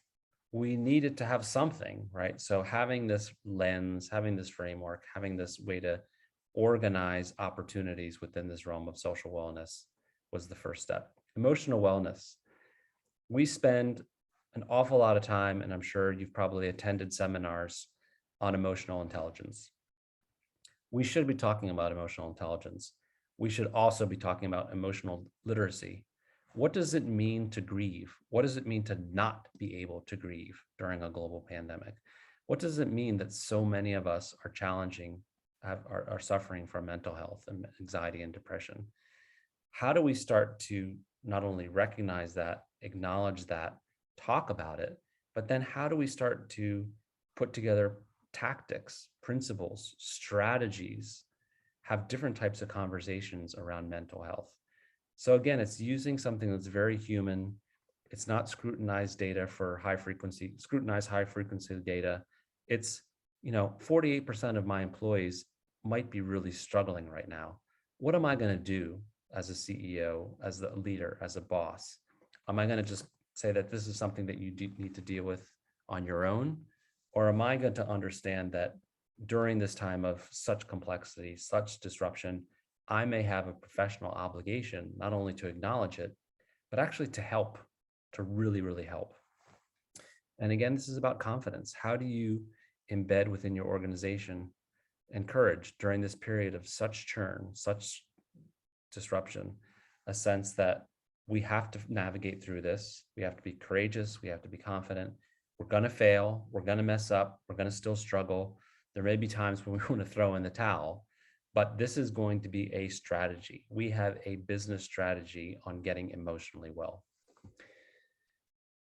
we needed to have something, right? So having this lens, having this framework, having this way to organize opportunities within this realm of social wellness was the first step. Emotional wellness. We spend an awful lot of time, and I'm sure you've probably attended seminars on emotional intelligence. We should be talking about emotional intelligence. We should also be talking about emotional literacy. What does it mean to grieve? What does it mean to not be able to grieve during a global pandemic? What does it mean that so many of us are are suffering from mental health and anxiety and depression? How do we start to not only recognize that, acknowledge that, talk about it, but then how do we start to put together tactics, principles, strategies, have different types of conversations around mental health? So again, it's using something that's very human. It's not scrutinized data for scrutinized high frequency data. It's, 48% of my employees might be really struggling right now. What am I going to do as a CEO, as the leader, as a boss? Am I going to just say that this is something that you need to deal with on your own? Or am I going to understand that during this time of such complexity, such disruption, I may have a professional obligation not only to acknowledge it, but actually to help, to really, really help. And again, this is about confidence. How do you embed within your organization and courage during this period of such churn, such disruption, a sense that we have to navigate through this. We have to be courageous. We have to be confident. We're going to fail. We're going to mess up. We're going to still struggle. There may be times when we want to throw in the towel, but this is going to be a strategy. We have a business strategy on getting emotionally well.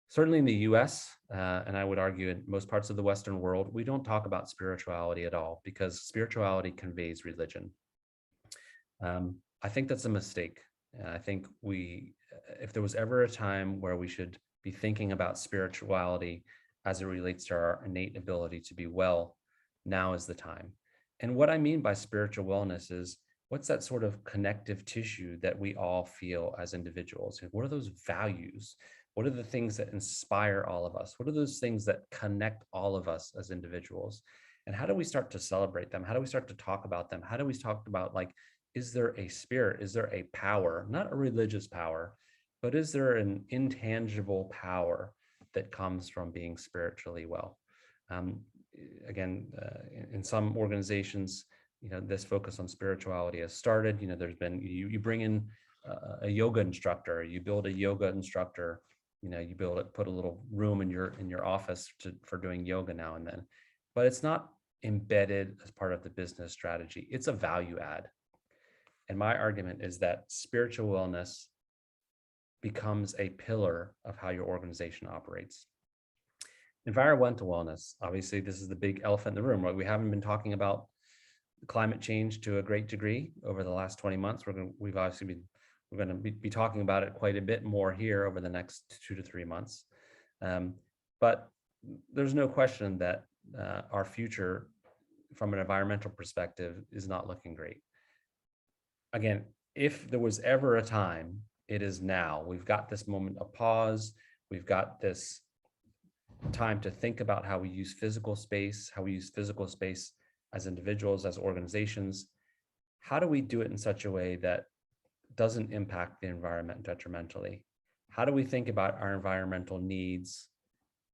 Certainly in the US, and I would argue in most parts of the Western world, we don't talk about spirituality at all because spirituality conveys religion. I think that's a mistake. And I think if there was ever a time where we should be thinking about spirituality as it relates to our innate ability to be well, now is the time. And what I mean by spiritual wellness is, what's that sort of connective tissue that we all feel as individuals? What are those values? What are the things that inspire all of us? What are those things that connect all of us as individuals? And how do we start to celebrate them? How do we start to talk about them? How do we talk about, like, is there a spirit? Is there a power, not a religious power, but is there an intangible power that comes from being spiritually well? Again, in some organizations, this focus on spirituality has started. There's been, you bring in a yoga instructor, you build a yoga instructor, you put a little room in your office for doing yoga now and then, but it's not embedded as part of the business strategy. It's a value add. And my argument is that spiritual wellness becomes a pillar of how your organization operates. Environmental wellness, obviously, this is the big elephant in the room, right? We haven't been talking about climate change to a great degree over the last 20 months. We're going to be talking about it quite a bit more here over the next 2 to 3 months. But there's no question that our future from an environmental perspective is not looking great. Again, if there was ever a time, it is now. We've got this moment of pause. We've got this time to think about how we use physical space, as individuals, as organizations. How do we do it in such a way that doesn't impact the environment detrimentally? How do we think about our environmental needs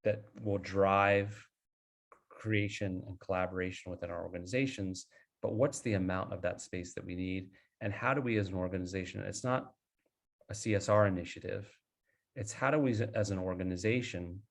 that will drive creation and collaboration within our organizations? But what's the amount of that space that we need? And how do we as an organization, it's not a CSR initiative, it's how do we as an organization,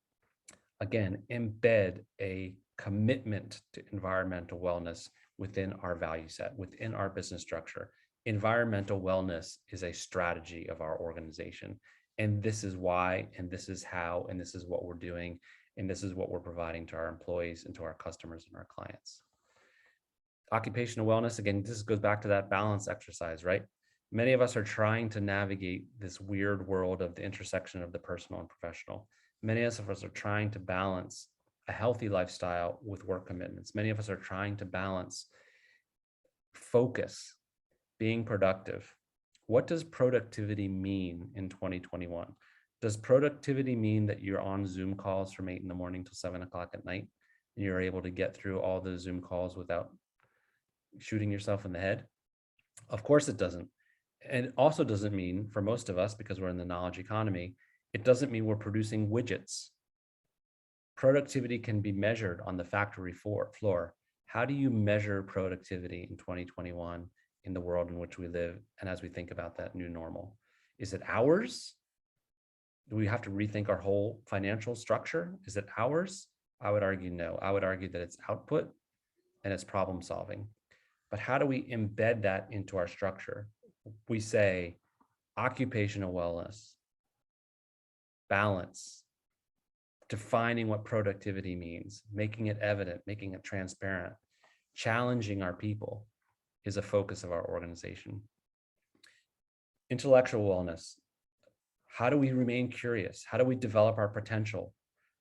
again, embed a commitment to environmental wellness within our value set, within our business structure. Environmental wellness is a strategy of our organization. And this is why, and this is how, and this is what we're doing, and this is what we're providing to our employees and to our customers and our clients. Occupational wellness, again, this goes back to that balance exercise, right? Many of us are trying to navigate this weird world of the intersection of the personal and professional. Many of us are trying to balance a healthy lifestyle with work commitments. Many of us are trying to balance focus, being productive. What does productivity mean in 2021? Does productivity mean that you're on Zoom calls from 8 in the morning till 7 o'clock at night and you're able to get through all those Zoom calls without shooting yourself in the head? Of course it doesn't. And it also doesn't mean, for most of us, because we're in the knowledge economy, it doesn't mean we're producing widgets. Productivity can be measured on the factory floor. How do you measure productivity in 2021 in the world in which we live and as we think about that new normal? Is it hours? Do we have to rethink our whole financial structure? Is it hours? I would argue no. I would argue that it's output and it's problem solving. But how do we embed that into our structure? We say occupational wellness, balance, defining what productivity means, making it evident, making it transparent, challenging our people is a focus of our organization. Intellectual wellness. How do we remain curious? How do we develop our potential?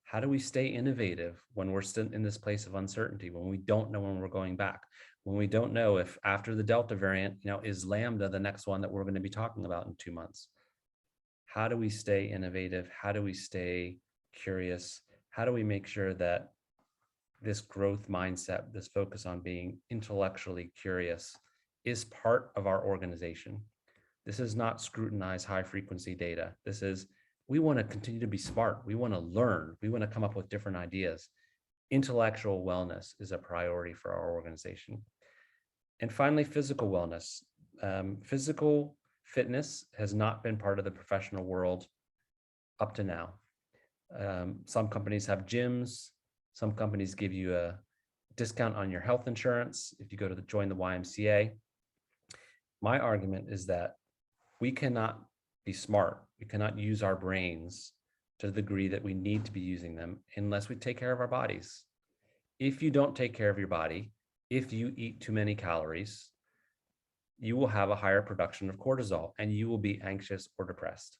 How do we stay innovative when we're still in this place of uncertainty, when we don't know when we're going back, when we don't know if after the Delta variant, is Lambda the next one that we're going to be talking about in 2 months? How do we stay innovative? How do we stay curious? How do we make sure that this growth mindset, this focus on being intellectually curious is part of our organization? This is not scrutinized high frequency data. This is, we want to continue to be smart. We want to learn. We want to come up with different ideas. Intellectual wellness is a priority for our organization. And finally, physical wellness. Physical fitness has not been part of the professional world up to now. Some companies have gyms. Some companies give you a discount on your health insurance if you go to join the YMCA. My argument is that we cannot be smart. We cannot use our brains to the degree that we need to be using them unless we take care of our bodies. If you don't take care of your body, if you eat too many calories, you will have a higher production of cortisol and you will be anxious or depressed.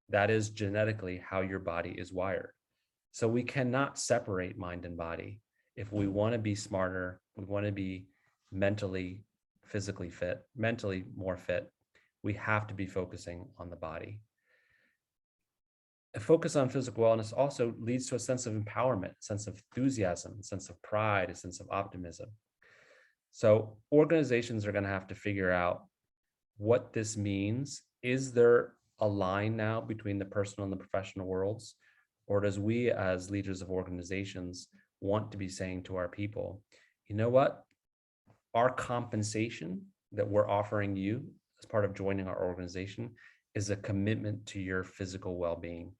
That is genetically how your body is wired. So we cannot separate mind and body. If we want to be smarter, we want to be mentally, physically fit, mentally more fit, we have to be focusing on the body. A focus on physical wellness also leads to a sense of empowerment, a sense of enthusiasm, a sense of pride, a sense of optimism. So organizations are going to have to figure out what this means. Is there a line now between the personal and the professional worlds? Or does we as leaders of organizations want to be saying to our people, you know what? Our compensation that we're offering you as part of joining our organization is a commitment to your physical well-being.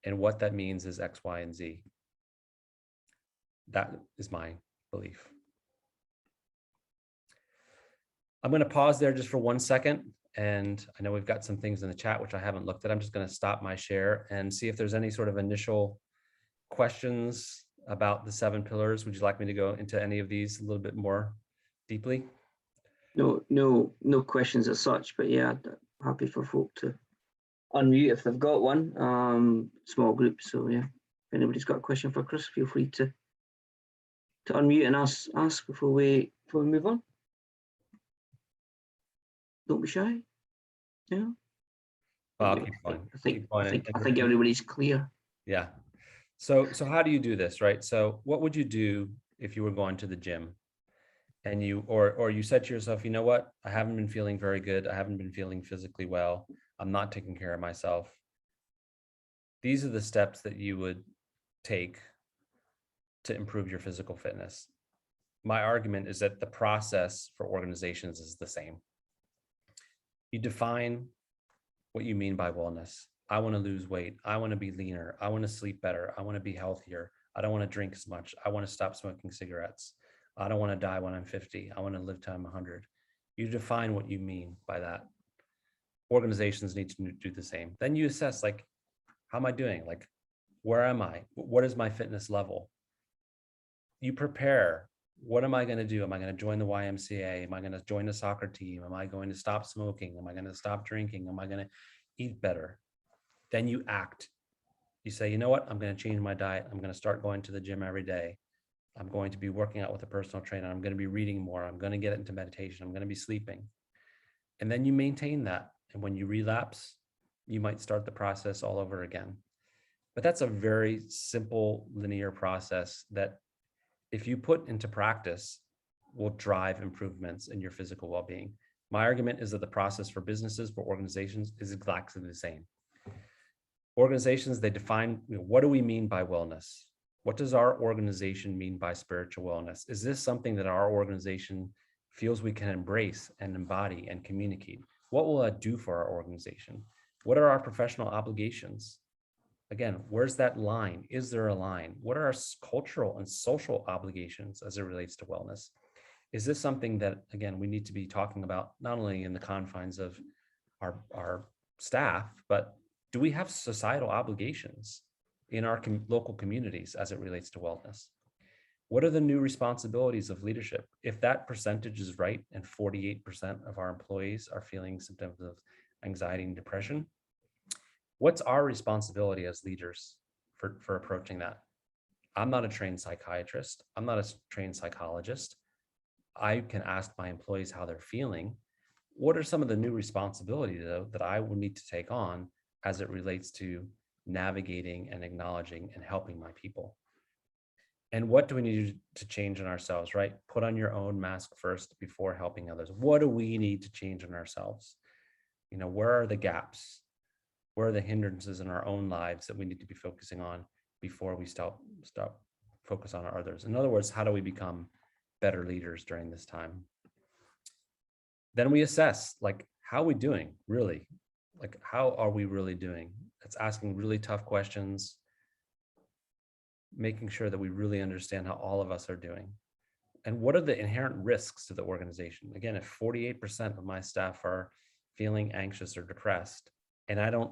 And what that means is X, Y, and Z. That is my belief. I'm going to pause there just for 1 second And I know we've got some things in the chat, which I haven't looked at. I'm just going to stop my share and see if there's any sort of initial questions about the 7 pillars. Would you like me to go into any of these a little bit more deeply? No questions as such, but yeah, happy for folk to unmute if they've got one. Small group, so yeah. If anybody's got a question for Chris, feel free to unmute and ask before we move on. Don't be shy. Yeah. Well, I'll keep going. I think everybody's clear. Yeah. So how do you do this, right? So what would you do if you were going to the gym and you said to yourself, you know what, I haven't been feeling very good. I haven't been feeling physically well. I'm not taking care of myself. These are the steps that you would take to improve your physical fitness. My argument is that the process for organizations is the same. You define what you mean by wellness. I want to lose weight. I want to be leaner. I want to sleep better. I want to be healthier. I don't want to drink as much. I want to stop smoking cigarettes. I don't want to die when I'm 50. I want to live till I'm 100. You define what you mean by that. Organizations need to do the same. Then you assess, like, how am I doing? Like, where am I? What is my fitness level? You prepare. What am I going to do? Am I going to join the YMCA? Am I going to join the soccer team? Am I going to stop smoking? Am I going to stop drinking? Am I going to eat better? Then you act. You say, you know what? I'm going to change my diet. I'm going to start going to the gym every day. I'm going to be working out with a personal trainer. I'm going to be reading more. I'm going to get into meditation. I'm going to be sleeping. And then you maintain that. And when you relapse, you might start the process all over again. But that's a very simple linear process that, if you put into practice, will drive improvements in your physical well-being. My argument is that the process for businesses, for organizations, is exactly the same. Organizations, they define, what do we mean by wellness? What does our organization mean by spiritual wellness? Is this something that our organization feels we can embrace and embody and communicate? What will that do for our organization? What are our professional obligations? Again, where's that line? Is there a line? What are our cultural and social obligations as it relates to wellness? Is this something that, again, we need to be talking about not only in the confines of our staff, but do we have societal obligations in our local communities as it relates to wellness? What are the new responsibilities of leadership? If that percentage is right and 48% of our employees are feeling symptoms of anxiety and depression, what's our responsibility as leaders for approaching that? I'm not a trained psychiatrist. I'm not a trained psychologist. I can ask my employees how they're feeling. What are some of the new responsibilities, though, that I will need to take on as it relates to navigating and acknowledging and helping my people? And what do we need to change in ourselves, right? Put on your own mask first before helping others. What do we need to change in ourselves? Where are the gaps? Where are the hindrances in our own lives that we need to be focusing on before we stop focus on our others? In other words, how do we become better leaders during this time? Then we assess, like, how are we doing, really? Like, how are we really doing? It's asking really tough questions, making sure that we really understand how all of us are doing. And what are the inherent risks to the organization? Again, if 48% of my staff are feeling anxious or depressed, and I don't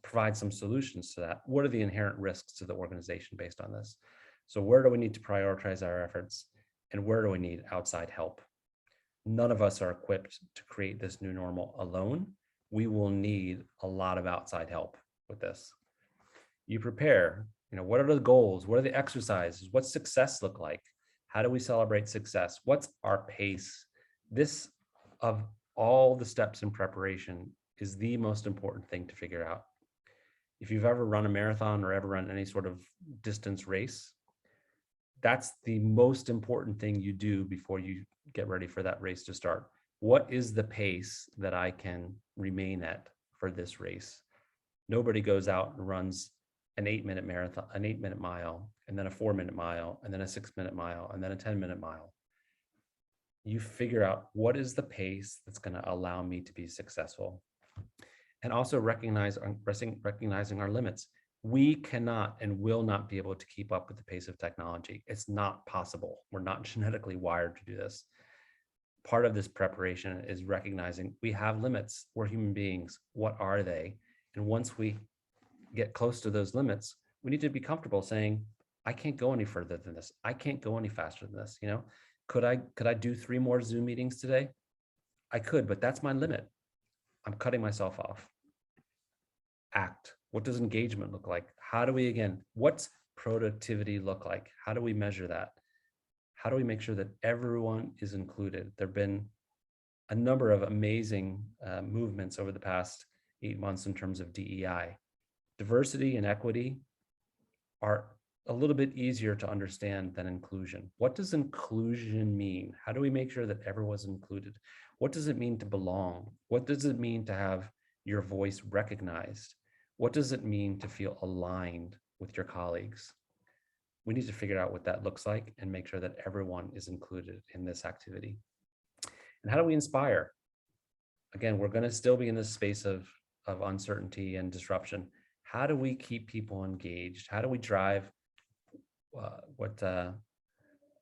provide some solutions to that, what are the inherent risks to the organization based on this? So where do we need to prioritize our efforts, and where do we need outside help? None of us are equipped to create this new normal alone. We will need a lot of outside help with this. You prepare, what are the goals? What are the exercises? What's success look like? How do we celebrate success? What's our pace? This, of all the steps in preparation, is the most important thing to figure out. If you've ever run a marathon or ever run any sort of distance race, that's the most important thing you do before you get ready for that race to start. What is the pace that I can remain at for this race? Nobody goes out and runs an 8-minute marathon, an 8-minute mile, and then a 4-minute mile, and then a 6-minute mile, and then a 10-minute mile. You figure out what is the pace that's going to allow me to be successful. And also recognizing our limits. We cannot and will not be able to keep up with the pace of technology. It's not possible. We're not genetically wired to do this. part of this preparation is recognizing we have limits. We're human beings. What are they? And once we get close to those limits, we need to be comfortable saying, I can't go any further than this. I can't go any faster than this. Could I do 3 more Zoom meetings today? I could, but that's my limit. I'm cutting myself off. Act. What does engagement look like? How do we, again, what's productivity look like? How do we measure that? How do we make sure that everyone is included? There've been a number of amazing movements over the past 8 months in terms of DEI. Diversity and equity are a little bit easier to understand than inclusion. What does inclusion mean? How do we make sure that everyone's included? What does it mean to belong? What does it mean to have your voice recognized? What does it mean to feel aligned with your colleagues? We need to figure out what that looks like and make sure that everyone is included in this activity. And how do we inspire? Again, we're going to still be in this space of uncertainty and disruption. How do we keep people engaged? How do we drive what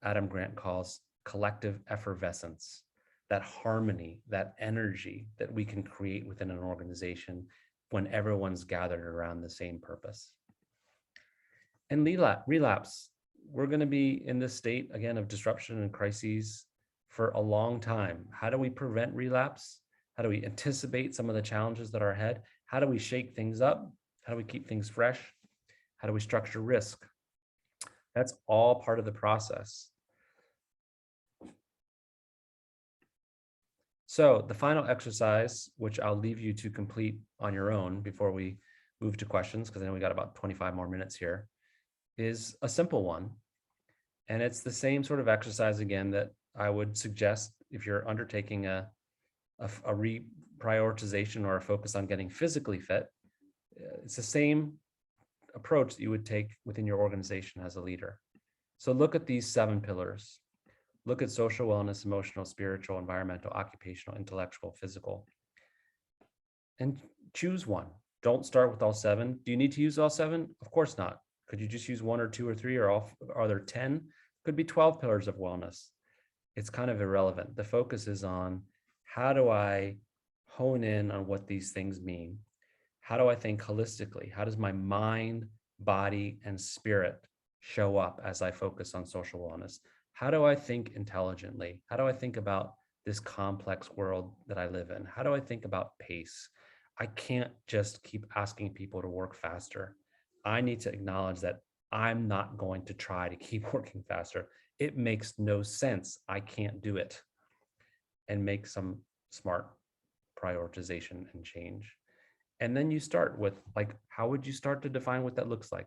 Adam Grant calls collective effervescence, that harmony, that energy that we can create within an organization when everyone's gathered around the same purpose? And relapse, we're going to be in this state, again, of disruption and crises for a long time. How do we prevent relapse? How do we anticipate some of the challenges that are ahead? How do we shake things up? How do we keep things fresh? How do we structure risk? That's all part of the process. So the final exercise, which I'll leave you to complete on your own before we move to questions, because I know we got about 25 more minutes here, is a simple one. And it's the same sort of exercise, again, that I would suggest if you're undertaking a reprioritization or a focus on getting physically fit. It's the same approach that you would take within your organization as a leader. So look at these 7 pillars. Look at social wellness, emotional, spiritual, environmental, occupational, intellectual, physical, and choose one. Don't start with all 7. Do you need to use all 7? Of course not. Could you just use 1 or 2 or 3, or are there 10? Could be 12 pillars of wellness. It's kind of irrelevant. The focus is on, how do I hone in on what these things mean? How do I think holistically? How does my mind, body, and spirit show up as I focus on social wellness? How do I think intelligently? How do I think about this complex world that I live in? How do I think about pace? I can't just keep asking people to work faster. I need to acknowledge that I'm not going to try to keep working faster. It makes no sense. I can't do it. And make some smart prioritization and change. And then you start with, like, how would you start to define what that looks like?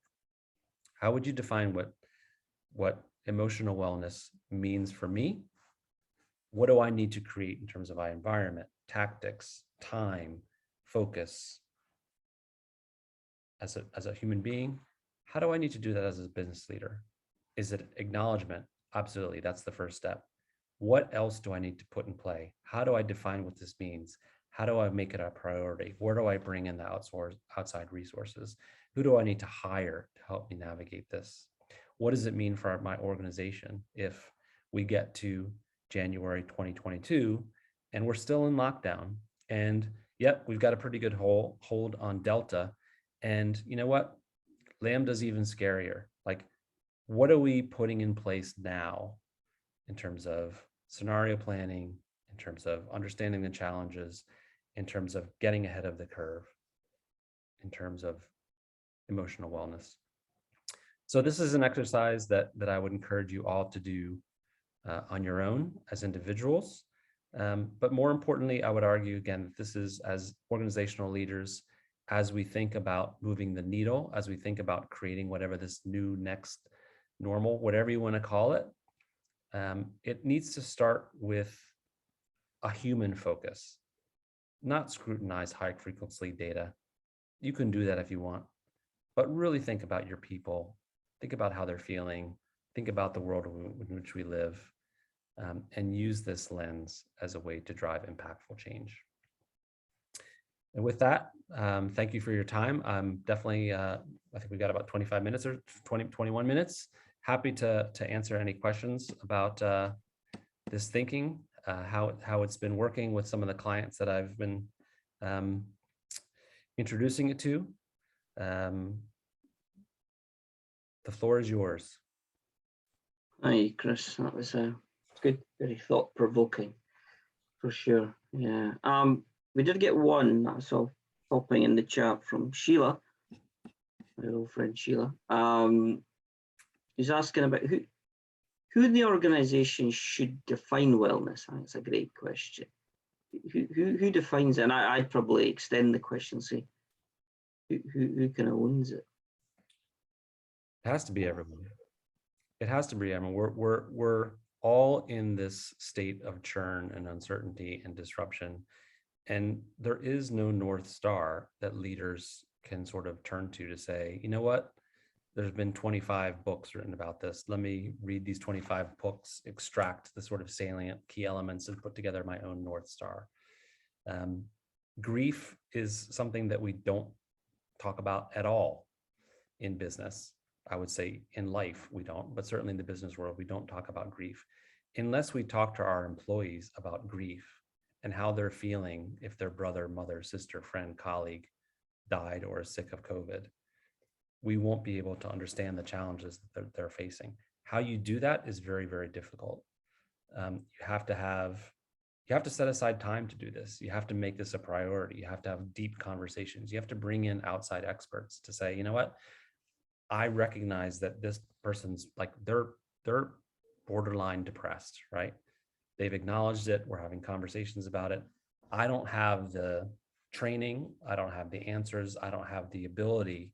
How would you define what emotional wellness means for me? What do I need to create in terms of my environment, tactics, time, focus? As a human being, how do I need to do that as a business leader? Is it acknowledgement? Absolutely, that's the first step. What else do I need to put in play? How do I define what this means? How do I make it a priority? Where do I bring in the outside resources? Who do I need to hire to help me navigate this? What does it mean for my organization if we get to January 2022 and we're still in lockdown? And yep, we've got a pretty good hold on Delta. And you know what? Lambda's even scarier. Like, what are we putting in place now in terms of scenario planning, in terms of understanding the challenges, in terms of getting ahead of the curve, in terms of emotional wellness? So this is an exercise that I would encourage you all to do on your own as individuals. But more importantly, I would argue, again, that this is, as organizational leaders, as we think about moving the needle, as we think about creating whatever this new next normal, whatever you want to call it, it needs to start with a human focus, not scrutinize high frequency data. You can do that if you want, but really think about your people, think about how they're feeling, think about the world in which we live, and use this lens as a way to drive impactful change. And with that, thank you for your time. I'm definitely, I think we got about 25 minutes or 21 minutes. Happy to answer any questions about this thinking. how it's been working with some of the clients that I've been introducing it to. The floor is yours. Hi, Chris. That was good, very thought-provoking, for sure. Yeah. We did get one that I saw popping in the chat from Sheila, my old friend Sheila. He's asking about who in the organisation should define wellness. I think it's a great question. Who defines it? And I'd probably extend the question and say, who kind of owns it? It has to be everyone. It has to be everyone. We're all in this state of churn and uncertainty and disruption. And there is no North Star that leaders can sort of turn to say, you know what? There's been 25 books written about this. Let me read these 25 books, extract the sort of salient key elements and put together my own North Star. Grief is something that we don't talk about at all in business. I would say in life, we don't, but certainly in the business world, we don't talk about grief unless we talk to our employees about grief and how they're feeling if their brother, mother, sister, friend, colleague died or is sick of COVID. We won't be able to understand the challenges that they're facing. How you do that is very, very difficult. You have to set aside time to do this. You have to make this a priority. You have to have deep conversations. You have to bring in outside experts to say, you know what? I recognize that this person's like, they're borderline depressed, right? They've acknowledged it. We're having conversations about it. I don't have the training. I don't have the answers. I don't have the ability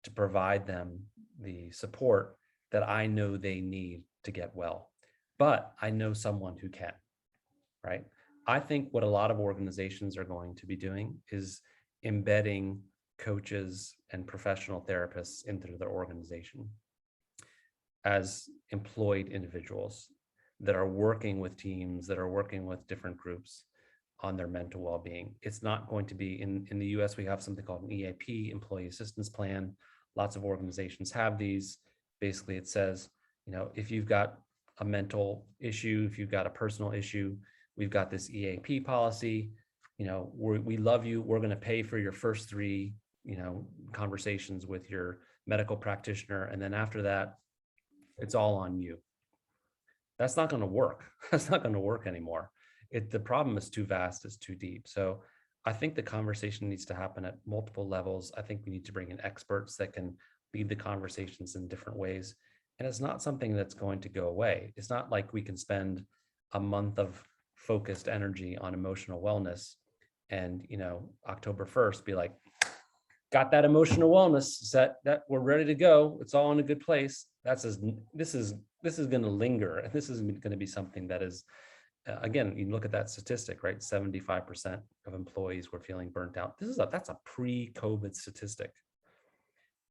to provide them the support that I know they need to get well. But I know someone who can, right? I think what a lot of organizations are going to be doing is embedding coaches and professional therapists into their organization as employed individuals that are working with teams, that are working with different groups on their mental well-being. It's not going to be in the US, we have something called an EAP, Employee Assistance Plan. Lots of organizations have these. Basically, it says, you know, if you've got a mental issue, if you've got a personal issue, we've got this EAP policy. You know, we love you. We're going to pay for your first 3, you know, conversations with your medical practitioner. And then after that, it's all on you. That's not going to work. That's not going to work anymore. The problem is too vast, it's too deep. So I think the conversation needs to happen at multiple levels. I think we need to bring in experts that can lead the conversations in different ways. And it's not something that's going to go away. It's not like we can spend a month of focused energy on emotional wellness and, you know, October 1st be like, got that emotional wellness set, that we're ready to go. It's all in a good place. This is going to linger. And this is going to be something that is, again, you look at that statistic, right? 75% of employees were feeling burnt out. That's a pre-COVID statistic.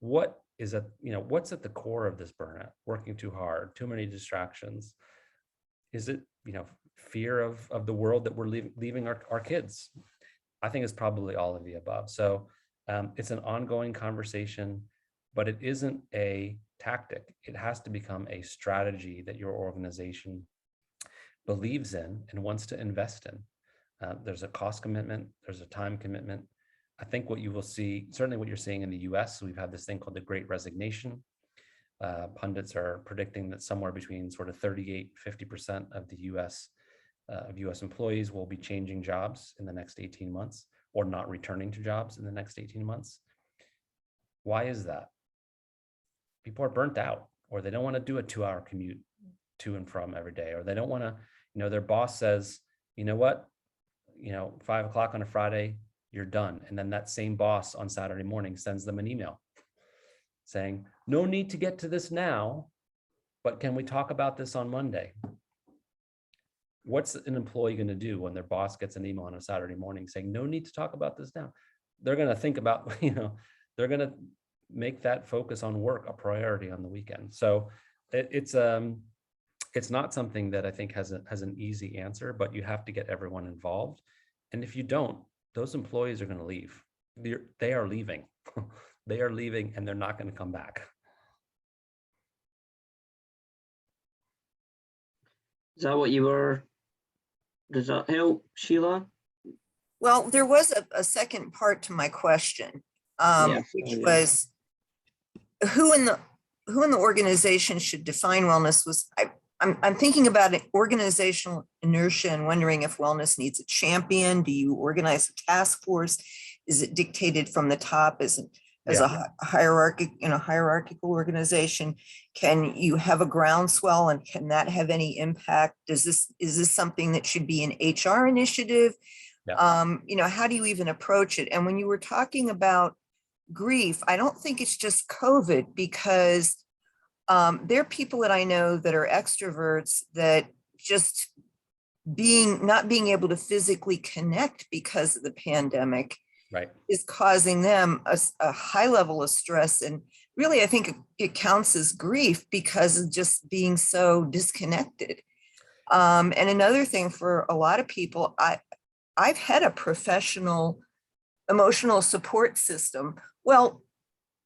What's at the core of this burnout? Working too hard, too many distractions. Is it, you know, fear of the world that we're leaving our kids? I think it's probably all of the above. So it's an ongoing conversation, but it isn't a tactic. It has to become a strategy that your organization believes in and wants to invest in. There's a cost commitment, there's a time commitment. I think what you will see, certainly what you're seeing in the US, we've had this thing called the Great Resignation. Pundits are predicting that somewhere between sort of 38-50% of the US employees will be changing jobs in the next 18 months or not returning to jobs in the next 18 months. Why is that? People are burnt out, or they don't want to do a 2-hour commute to and from every day, or they don't want to, you know, their boss says, you know what, 5 o'clock on a Friday, you're done. And then that same boss on Saturday morning sends them an email saying, no need to get to this now, but can we talk about this on Monday? What's an employee going to do when their boss gets an email on a Saturday morning saying, no need to talk about this now? They're going to think about, they're going to make that focus on work a priority on the weekend. So it's not something that I think has an easy answer, but you have to get everyone involved. And if you don't, those employees are going to leave. They are leaving. They are leaving, and they're not going to come back. Is that what you were Does that help, Sheila? Well, there was a second part to my question, Yeah, which yeah. was who in the organization should define wellness. I'm thinking about organizational inertia and wondering if wellness needs a champion. Do you organize a task force? Is it dictated from the top as a hierarchical organization? Can you have a groundswell, and can that have any impact? Is this something that should be an HR initiative? Yeah. How do you even approach it? And when you were talking about grief, I don't think it's just COVID, because there are people that I know that are extroverts that just not being able to physically connect because of the pandemic Right. is causing them a high level of stress. And really, I think it counts as grief because of just being so disconnected. And another thing for a lot of people, I've had a professional emotional support system. Well,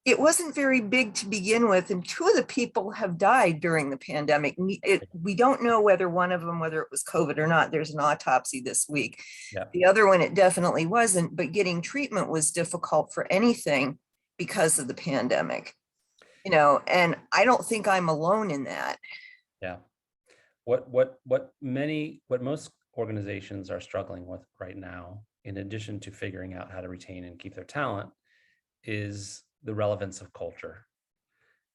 it wasn't very big to begin with, and two of the people have died during the pandemic. We don't know whether one of them, whether it was COVID or not. There's an autopsy this week. Yeah. The other one, it definitely wasn't, but getting treatment was difficult for anything because of the pandemic. And I don't think I'm alone in that. Yeah. What most organizations are struggling with right now, in addition to figuring out how to retain and keep their talent, is the relevance of culture.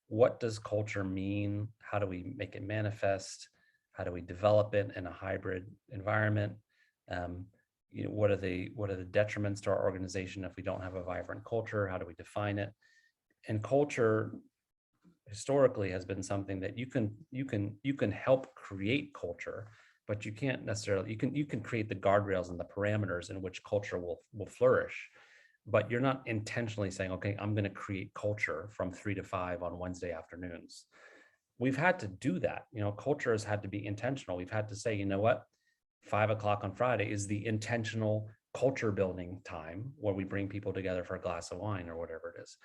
What does culture mean? How do we make it manifest? How do we develop it in a hybrid environment? What are the detriments to our organization if we don't have a vibrant culture? How do we define it? And culture historically has been something that you can help create culture, but you can't necessarily, you can create the guardrails and the parameters in which culture will flourish. But you're not intentionally saying, okay, I'm going to create culture from 3 to 5 on Wednesday afternoons. We've had to do that. Culture has had to be intentional. We've had to say, you know what, 5 o'clock on Friday is the intentional culture building time where we bring people together for a glass of wine or whatever it is.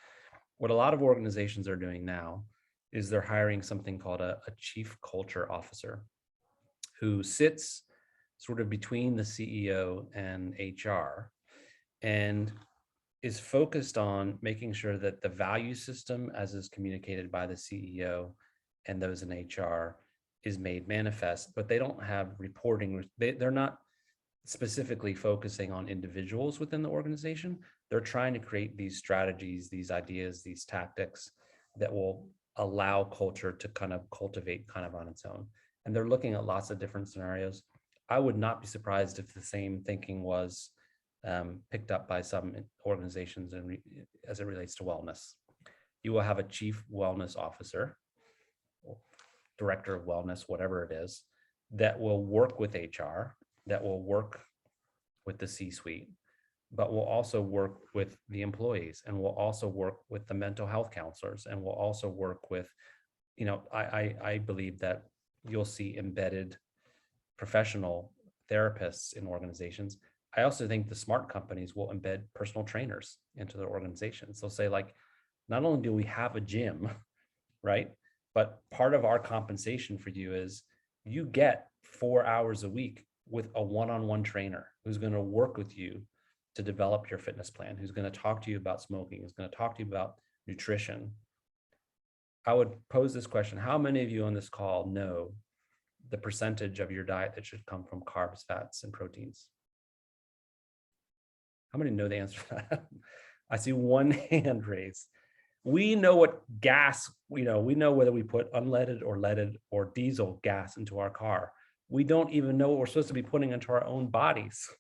What a lot of organizations are doing now is they're hiring something called a chief culture officer, who sits sort of between the CEO and HR and is focused on making sure that the value system, as is communicated by the CEO and those in HR, is made manifest. But they don't have reporting. They're not specifically focusing on individuals within the organization. They're trying to create these strategies, these ideas, these tactics that will allow culture to kind of cultivate kind of on its own. And they're looking at lots of different scenarios. I would not be surprised if the same thinking was picked up by some organizations as it relates to wellness. You will have a chief wellness officer, director of wellness, whatever it is, that will work with HR, that will work with the C-suite, but will also work with the employees, and will also work with the mental health counselors, and will also work with, I believe that you'll see embedded professional therapists in organizations. I also think the smart companies will embed personal trainers into their organizations. They'll say, like, not only do we have a gym, right, but part of our compensation for you is you get 4 hours a week with a one-on-one trainer who's going to work with you to develop your fitness plan, who's going to talk to you about smoking, who's going to talk to you about nutrition. I would pose this question: how many of you on this call know the percentage of your diet that should come from carbs, fats, and proteins? How many know the answer to that? I see one hand raised. We know what gas, we know whether we put unleaded or leaded or diesel gas into our car. We don't even know what we're supposed to be putting into our own bodies.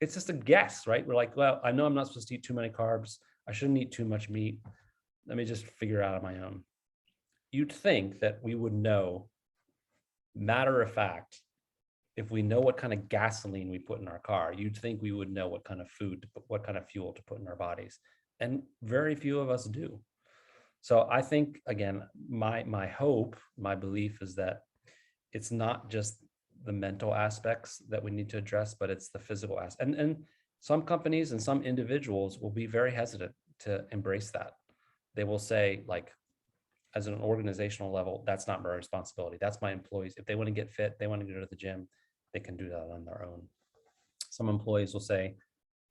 It's just a guess, right? We're like, well, I know I'm not supposed to eat too many carbs. I shouldn't eat too much meat. Let me just figure it out on my own. You'd think that we would know, matter of fact, if we know what kind of gasoline we put in our car, you'd think we would know what kind of food, what kind of fuel to put in our bodies. And very few of us do. So I think, again, my hope, my belief is that it's not just the mental aspects that we need to address, but it's the physical aspect. And some companies and some individuals will be very hesitant to embrace that. They will say, like, as an organizational level, that's not my responsibility. That's my employees. If they want to get fit, they want to go to the gym, they can do that on their own. Some employees will say,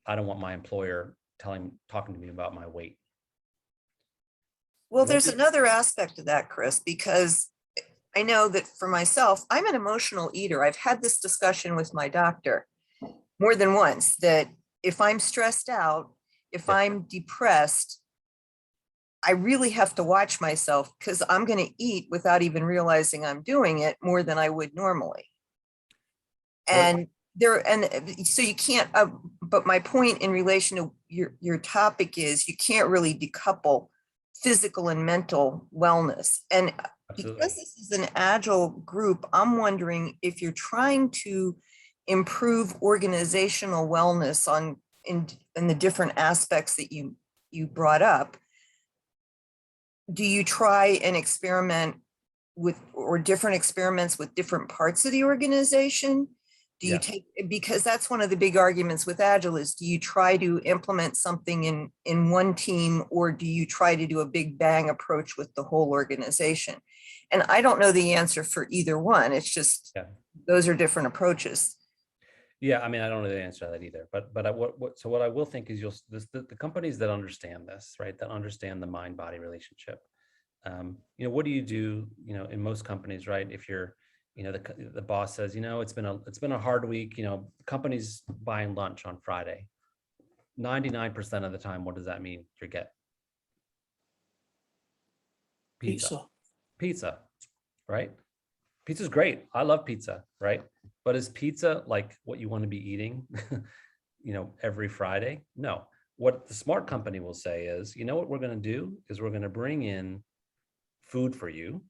I don't want my employer talking to me about my weight. Well, there's another aspect of that, Chris, because I know that for myself, I'm an emotional eater. I've had this discussion with my doctor more than once, that if I'm stressed out, if I'm depressed, I really have to watch myself, because I'm going to eat without even realizing I'm doing it more than I would normally. And so you can't, but my point in relation to your topic is you can't really decouple physical and mental wellness. And Absolutely. because this is an agile group, I'm wondering if you're trying to improve organizational wellness in the different aspects that you brought up. Do you try and experiment with, or different experiments with different parts of the organization? Do you take, because that's one of the big arguments with Agile is, do you try to implement something in one team, or do you try to do a big bang approach with the whole organization? And I don't know the answer for either one. It's just, those are different approaches. Yeah, I mean, I don't know the answer to that either. But what I will think is the companies that understand this, right, that understand the mind-body relationship. What do you do? In most companies, right? If you're, the boss says, it's been a hard week. The company's buying lunch on Friday. 99% of the time, what does that mean? You get pizza, right? Pizza's great. I love pizza, right? But is pizza like what you want to be eating, every Friday? No. What the smart company will say is, what we're going to do is we're going to bring in food for you,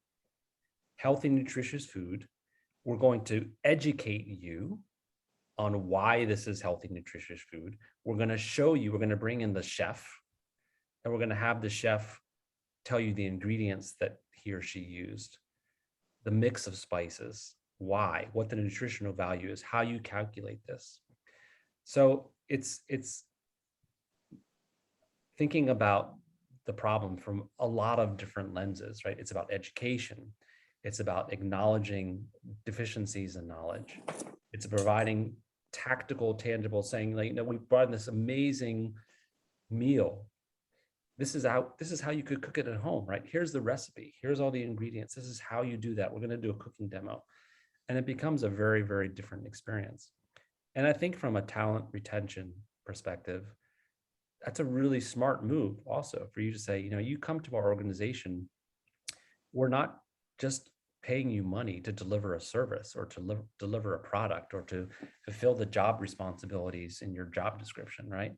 healthy, nutritious food. We're going to educate you on why this is healthy, nutritious food. We're going to show you, we're going to bring in the chef, and we're going to have the chef tell you the ingredients that he or she used, the mix of spices, why, what the nutritional value is, how you calculate this. So it's thinking about the problem from a lot of different lenses, right? It's about education. It's about acknowledging deficiencies in knowledge. It's providing tactical, tangible, saying, like, we brought in this amazing meal. This is how you could cook it at home, right? Here's the recipe. Here's all the ingredients. This is how you do that. We're going to do a cooking demo. And it becomes a very, very different experience. And I think from a talent retention perspective, that's a really smart move also for you to say, you come to our organization, we're not just paying you money to deliver a service or to deliver a product or to fulfill the job responsibilities in your job description, right?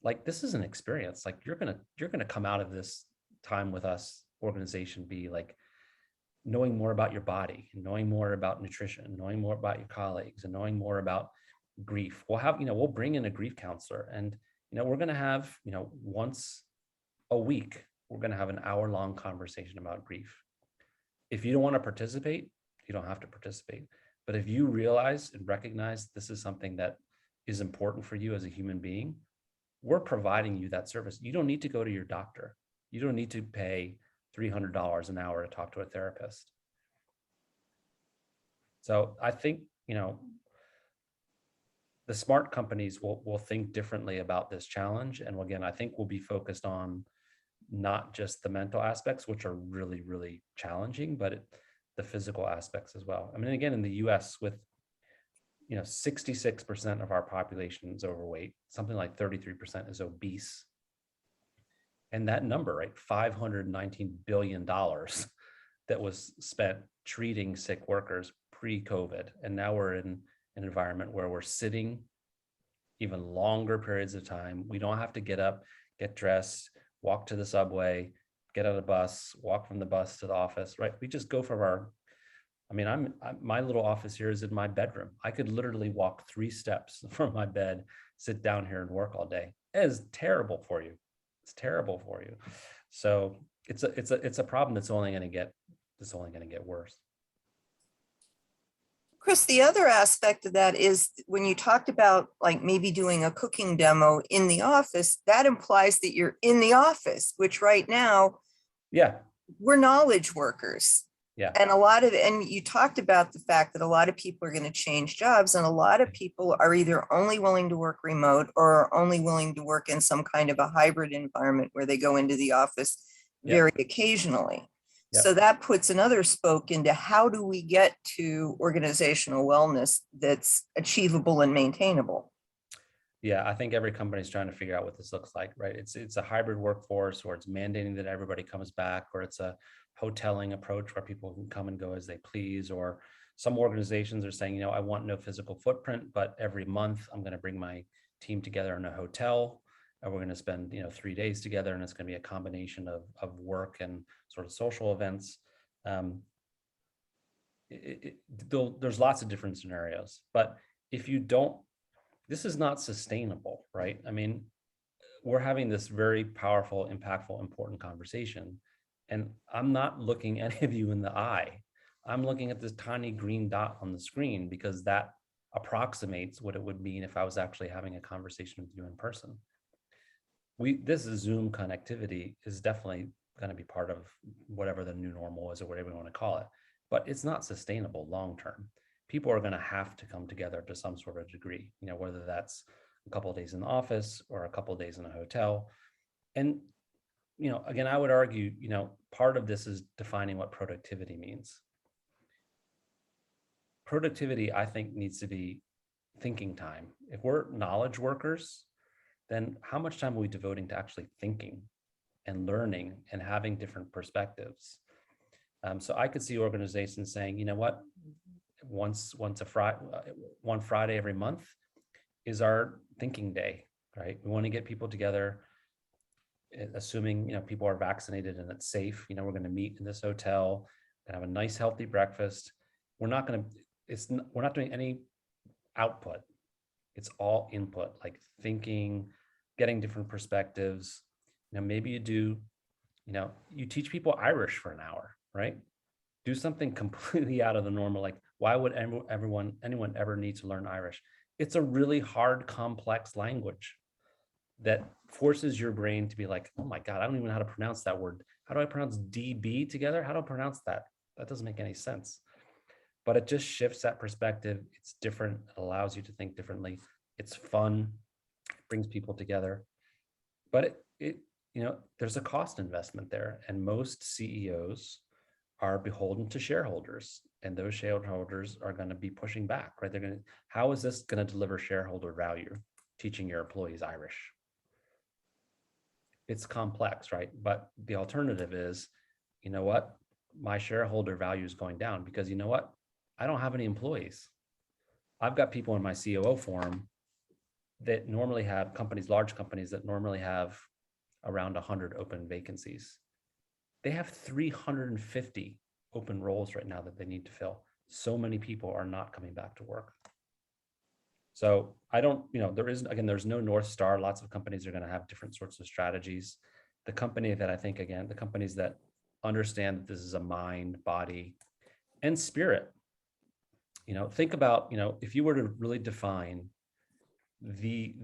Like, this is an experience. Like, you're gonna come out of this time with us organization be like knowing more about your body, knowing more about nutrition, knowing more about your colleagues, and knowing more about grief. We'll bring in a grief counselor, and we're going to have, once a week, we're going to have an hour-long conversation about grief. If you don't want to participate, you don't have to participate. But if you realize and recognize this is something that is important for you as a human being, we're providing you that service. You don't need to go to your doctor. You don't need to pay $300 an hour to talk to a therapist. So I think, the smart companies will think differently about this challenge. And again, I think we'll be focused on not just the mental aspects, which are really, really challenging, but the physical aspects as well. I mean, again, in the US with, 66% of our population is overweight, something like 33% is obese. And that number, right, $519 billion that was spent treating sick workers pre-COVID. And now we're in an environment where we're sitting even longer periods of time. We don't have to get up, get dressed, walk to the subway, get on a bus, walk from the bus to the office, right? We just go from my little office here is in my bedroom. I could literally walk 3 steps from my bed, sit down here and work all day. It is terrible for you. It's terrible for you. So it's a problem that's only going to get worse. Chris, the other aspect of that is when you talked about like maybe doing a cooking demo in the office, that implies that you're in the office, which right now, we're knowledge workers. Yeah. And you talked about the fact that a lot of people are going to change jobs, and a lot of people are either only willing to work remote or are only willing to work in some kind of a hybrid environment where they go into the office very occasionally. Yep. So that puts another spoke into how do we get to organizational wellness that's achievable and maintainable? Yeah, I think every company is trying to figure out what this looks like, right? It's a hybrid workforce, or it's mandating that everybody comes back, or it's a hoteling approach where people can come and go as they please, or some organizations are saying, I want no physical footprint, but every month I'm going to bring my team together in a hotel, and we're going to spend 3 days together, and it's going to be a combination of work and sort of social events. There's lots of different scenarios, but if you don't, this is not sustainable, right? I mean, we're having this very powerful, impactful, important conversation, and I'm not looking any of you in the eye. I'm looking at this tiny green dot on the screen because that approximates what it would mean if I was actually having a conversation with you in person. This Zoom connectivity is definitely going to be part of whatever the new normal is, or whatever you want to call it, but it's not sustainable long-term. People are going to have to come together to some sort of degree, whether that's a couple of days in the office or a couple of days in a hotel. And, again, I would argue, part of this is defining what productivity means. Productivity, I think, needs to be thinking time. If we're knowledge workers, then how much time are we devoting to actually thinking and learning and having different perspectives? So I could see organizations saying, you know what, one Friday every month is our thinking day, right? We want to get people together, assuming people are vaccinated and it's safe. We're going to meet in this hotel and have a nice healthy breakfast. We're not doing any output. It's all input, like thinking, getting different perspectives. Maybe you do, you teach people Irish for an hour, right? Do something completely out of the normal. Like, why would anyone ever need to learn Irish? It's a really hard, complex language that forces your brain to be like, oh my God, I don't even know how to pronounce that word. How do I pronounce DB together? How do I pronounce that? That doesn't make any sense. But it just shifts that perspective. It's different. It allows you to think differently. It's fun. It brings people together. But there's a cost investment there. And most CEOs are beholden to shareholders, and those shareholders are going to be pushing back, right? How is this going to deliver shareholder value? Teaching your employees Irish. It's complex, right? But the alternative is, what? My shareholder value is going down because what? I don't have any employees. I've got people in my COO forum that normally have large companies that normally have around 100 open vacancies. They have 350 open roles right now that they need to fill. So many people are not coming back to work. So there's no North Star. Lots of companies are going to have different sorts of strategies. The companies that understand that this is a mind, body, and spirit. Think about, if you were to really define the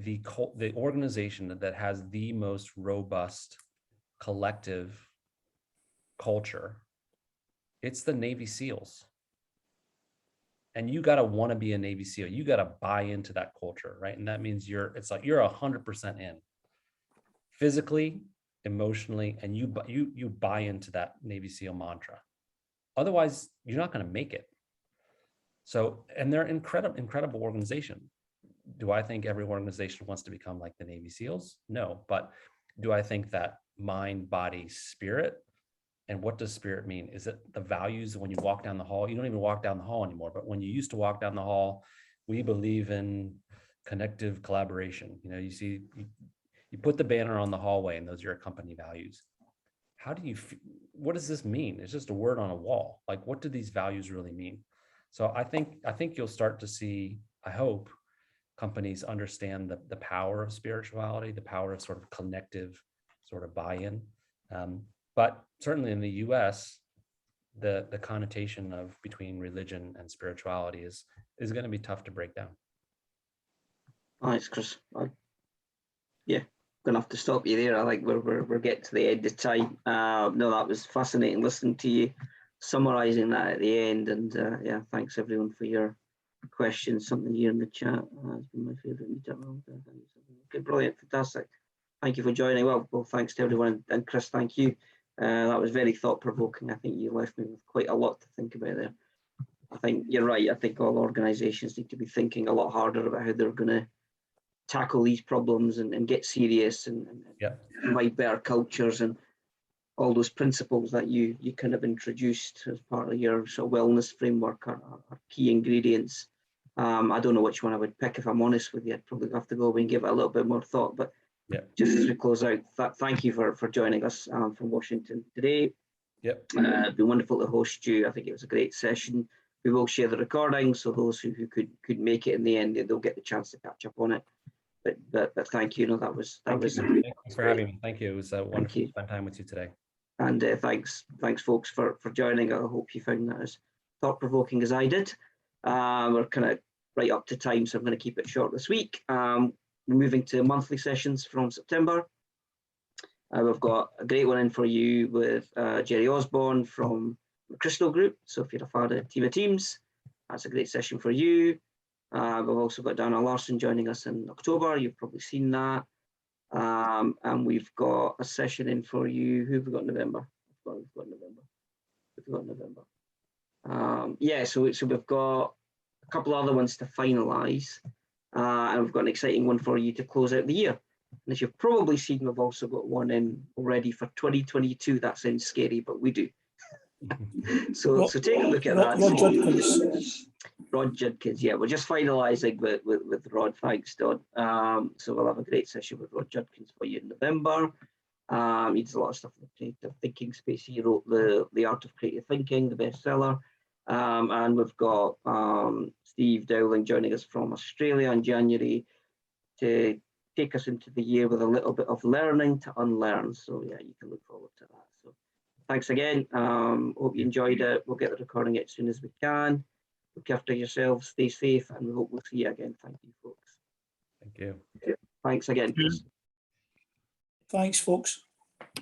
organization that has the most robust collective culture, it's the Navy SEALs. And you got to want to be a Navy SEAL. You got to buy into that culture, right? And that means you're 100% in, physically, emotionally, and you buy into that Navy SEAL mantra. Otherwise, you're not going to make it. So, and they're incredible organization. Do I think every organization wants to become like the Navy SEALs? No, but do I think that mind, body, spirit? And what does spirit mean? Is it the values when you walk down the hall? You don't even walk down the hall anymore, but when you used to walk down the hall, we believe in connective collaboration. You put the banner on the hallway and those are your company values. What does this mean? It's just a word on a wall. Like, what do these values really mean? So I think you'll start to see, I hope, companies understand the power of spirituality, the power of sort of connective sort of buy-in. But certainly in the US, the connotation of between religion and spirituality is going to be tough to break down. Thanks, Chris. Gonna have to stop you there. I think we're getting to the end of time. No, that was fascinating listening to you. summarising that at the end. And yeah, thanks everyone for your questions. Something here in the chat has been my favourite meetup. Okay, brilliant, fantastic. Thank you for joining. Well, thanks to everyone, and Chris, thank you. That was very thought-provoking. I think you left me with quite a lot to think about there. I think you're right. I think all organisations need to be thinking a lot harder about how they're going to tackle these problems and get serious and provide better cultures and all those principles that you kind of introduced as part of your sort of wellness framework are key ingredients. I don't know which one I would pick, if I'm honest with you. I'd probably have to go away and give it a little bit more thought. But just as we close out, thank you for joining us from Washington today. It's been wonderful to host you. I think it was a great session. We will share the recording, so those who could make it in the end, they'll get the chance to catch up on it. But thank you. No, that was Thanks for having me. Thank you. It was a wonderful to spend time with you today. And thanks folks for joining. I hope you found that as thought-provoking as I did. We're kind of right up to time, so I'm going to keep it short this week. We're moving to monthly sessions from September. We've got a great one in for you with Jerry Osborne from the Crystal Group. So if you're a fan of Team of Teams, that's a great session for you. We've also got Dana Larson joining us in October. You've probably seen that. And we've got a session in for you. Who have we got in November? We've got November. Yeah, so we've got a couple other ones to finalise, and we've got an exciting one for you to close out the year. And as you've probably seen, we've also got one in already for 2022. That sounds scary, but we do. So take a look at that. Rod Judkins, yeah, we're just finalising with Rod. Thanks, Don. So we'll have a great session with Rod Judkins for you in November. He does a lot of stuff in the creative thinking space. He wrote the Art of Creative Thinking, the bestseller. And we've got Steve Dowling joining us from Australia in January to take us into the year with a little bit of learning to unlearn. So yeah, you can look forward to that. So thanks again. Hope you enjoyed it. We'll get the recording out as soon as we can. Look after yourselves, stay safe, and we hope we'll see you again. Thank you, folks. Thank you. Thanks again, Chris. Thanks, folks.